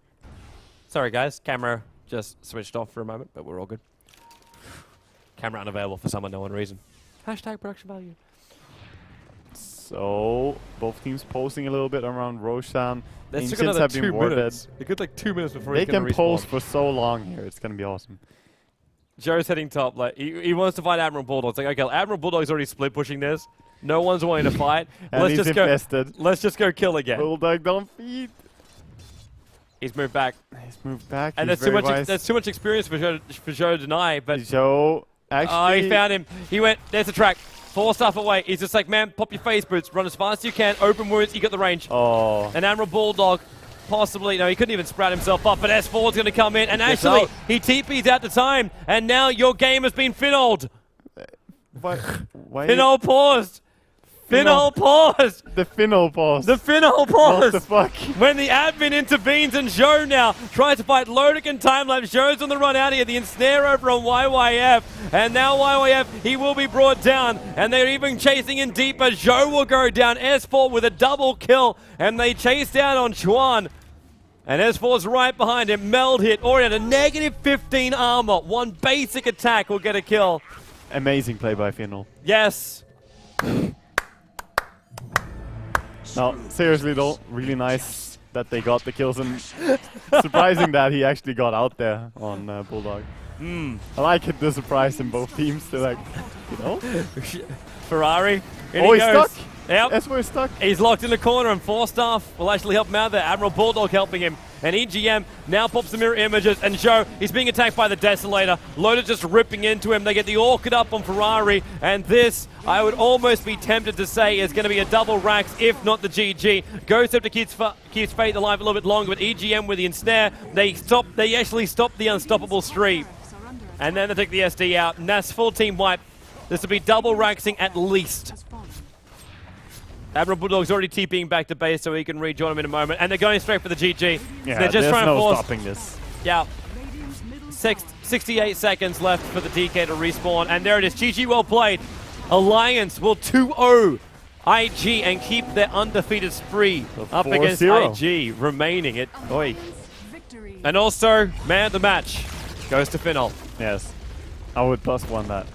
Sorry, guys. Camera just switched off for a moment, but we're all good. Camera unavailable for some unknown reason. Hashtag production value. So, both teams posing a little bit around Roshan. Let's took Ancients another have 2 been warded. minutes. It could like 2 minutes before They he's gonna can pose respawn. for so long here. It's going to be awesome. Joe's heading top. Like he wants to fight Admiral Bulldog. It's like, okay, Admiral Bulldog's already split pushing this. No one's wanting to fight. And let's he's just invested. go. Let's just go kill again. Bulldog, don't feed. He's moved back, He's moved back. and He's that's too very much. wise. That's too much experience for Joe to deny. But Joe, actually, oh, he found him. He went. There's the track. 4 stuff away. He's just like, man, pop your phase boots. Run as fast as you can. Open wounds. You got the range. Oh. And Admiral Bulldog, possibly, no, he couldn't even sprout himself up, but S4's going to come in, and actually, he TP'd at the time, and now your game has been finnoled. Why? Finnol paused. Finnol paused. The Finnol pause. The Finnol What paused. the fuck? When the admin intervenes and Joe now tries to fight Lodic and Timelapse. Joe's on the run out of here. The ensnare over on YYF. And now YYF, he will be brought down. And they're even chasing in deeper. Joe will go down. S4 with a double kill. And they chase down on Chuan. And S4's right behind him. Meld hit. Already at a -15 armor. 1 basic attack will get a kill. Amazing play by Final. Yes. No, seriously though, really nice that they got the kills, and surprising that he actually got out there on Bulldog. I like it, the surprise in both teams. They're like, you know? Ferrari. In Oh, he he's goes. stuck? Yep. That's where he's stuck. He's locked in the corner, and Forstaff will actually help him out there. Admiral Bulldog helping him. And EGM now pops the mirror images, and Joe, he's being attacked by the Desolator. Loader just ripping into him. They get the Orchid up on Ferrari, and this, I would almost be tempted to say, is going to be a double racks, if not the GG. Ghost Scepter keeps Fate alive a little bit longer, but EGM with the ensnare, they actually stop the unstoppable streak. And then they take the SD out, and that's full team wipe. This will be double raxing at least. Admiral Bulldog's already TPing back to base so he can rejoin him in a moment. And they're going straight for the GG. Yeah, they're just there's trying to no force. stopping this. Yeah. 68 seconds left for the DK to respawn. And there it is. GG, well played. Alliance will 2-0 IG and keep their undefeated spree up against IG, remaining it. Oi. And also, man of the match goes to Finol. Yes. I would +1 that.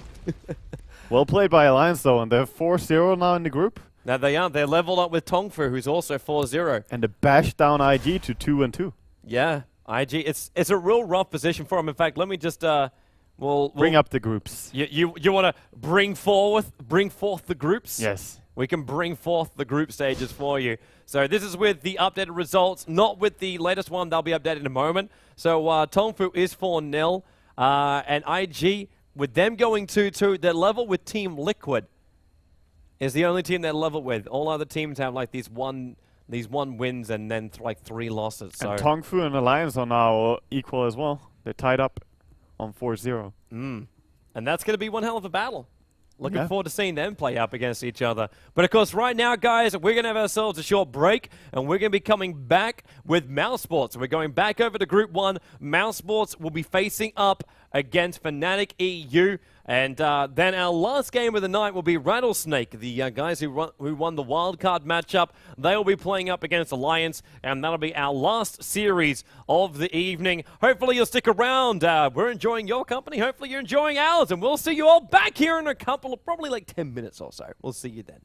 Well played by Alliance though, and they're 4-0 now in the group. Now they are. They're leveled up with Tongfu, who's also 4-0. And they bashed down IG to 2-2. Yeah, IG. It's a real rough position for him. In fact, let me just we'll bring up the groups. You want to bring forth the groups? Yes. We can bring forth the group stages for you. So this is with the updated results, not with the latest one. They'll be updated in a moment. So Tongfu is 4-0, and IG, with them going 2-2, they're level with Team Liquid. Is the only team they're level with. All other teams have like these one wins and then like 3 losses. So. And Tongfu and Alliance are now equal as well. They're tied up on 4-0. And that's going to be one hell of a battle. Looking forward to seeing them play up against each other. But of course, right now, guys, we're going to have ourselves a short break, and we're going to be coming back with Mouse Sports. We're going back over to Group 1. Mouse Sports will be facing up against Fnatic EU. And then our last game of the night will be Rattlesnake, the guys who won the wildcard matchup. They will be playing up against Alliance, and that'll be our last series of the evening. Hopefully you'll stick around. We're enjoying your company. Hopefully you're enjoying ours, and we'll see you all back here in a couple of probably like 10 minutes or so. We'll see you then.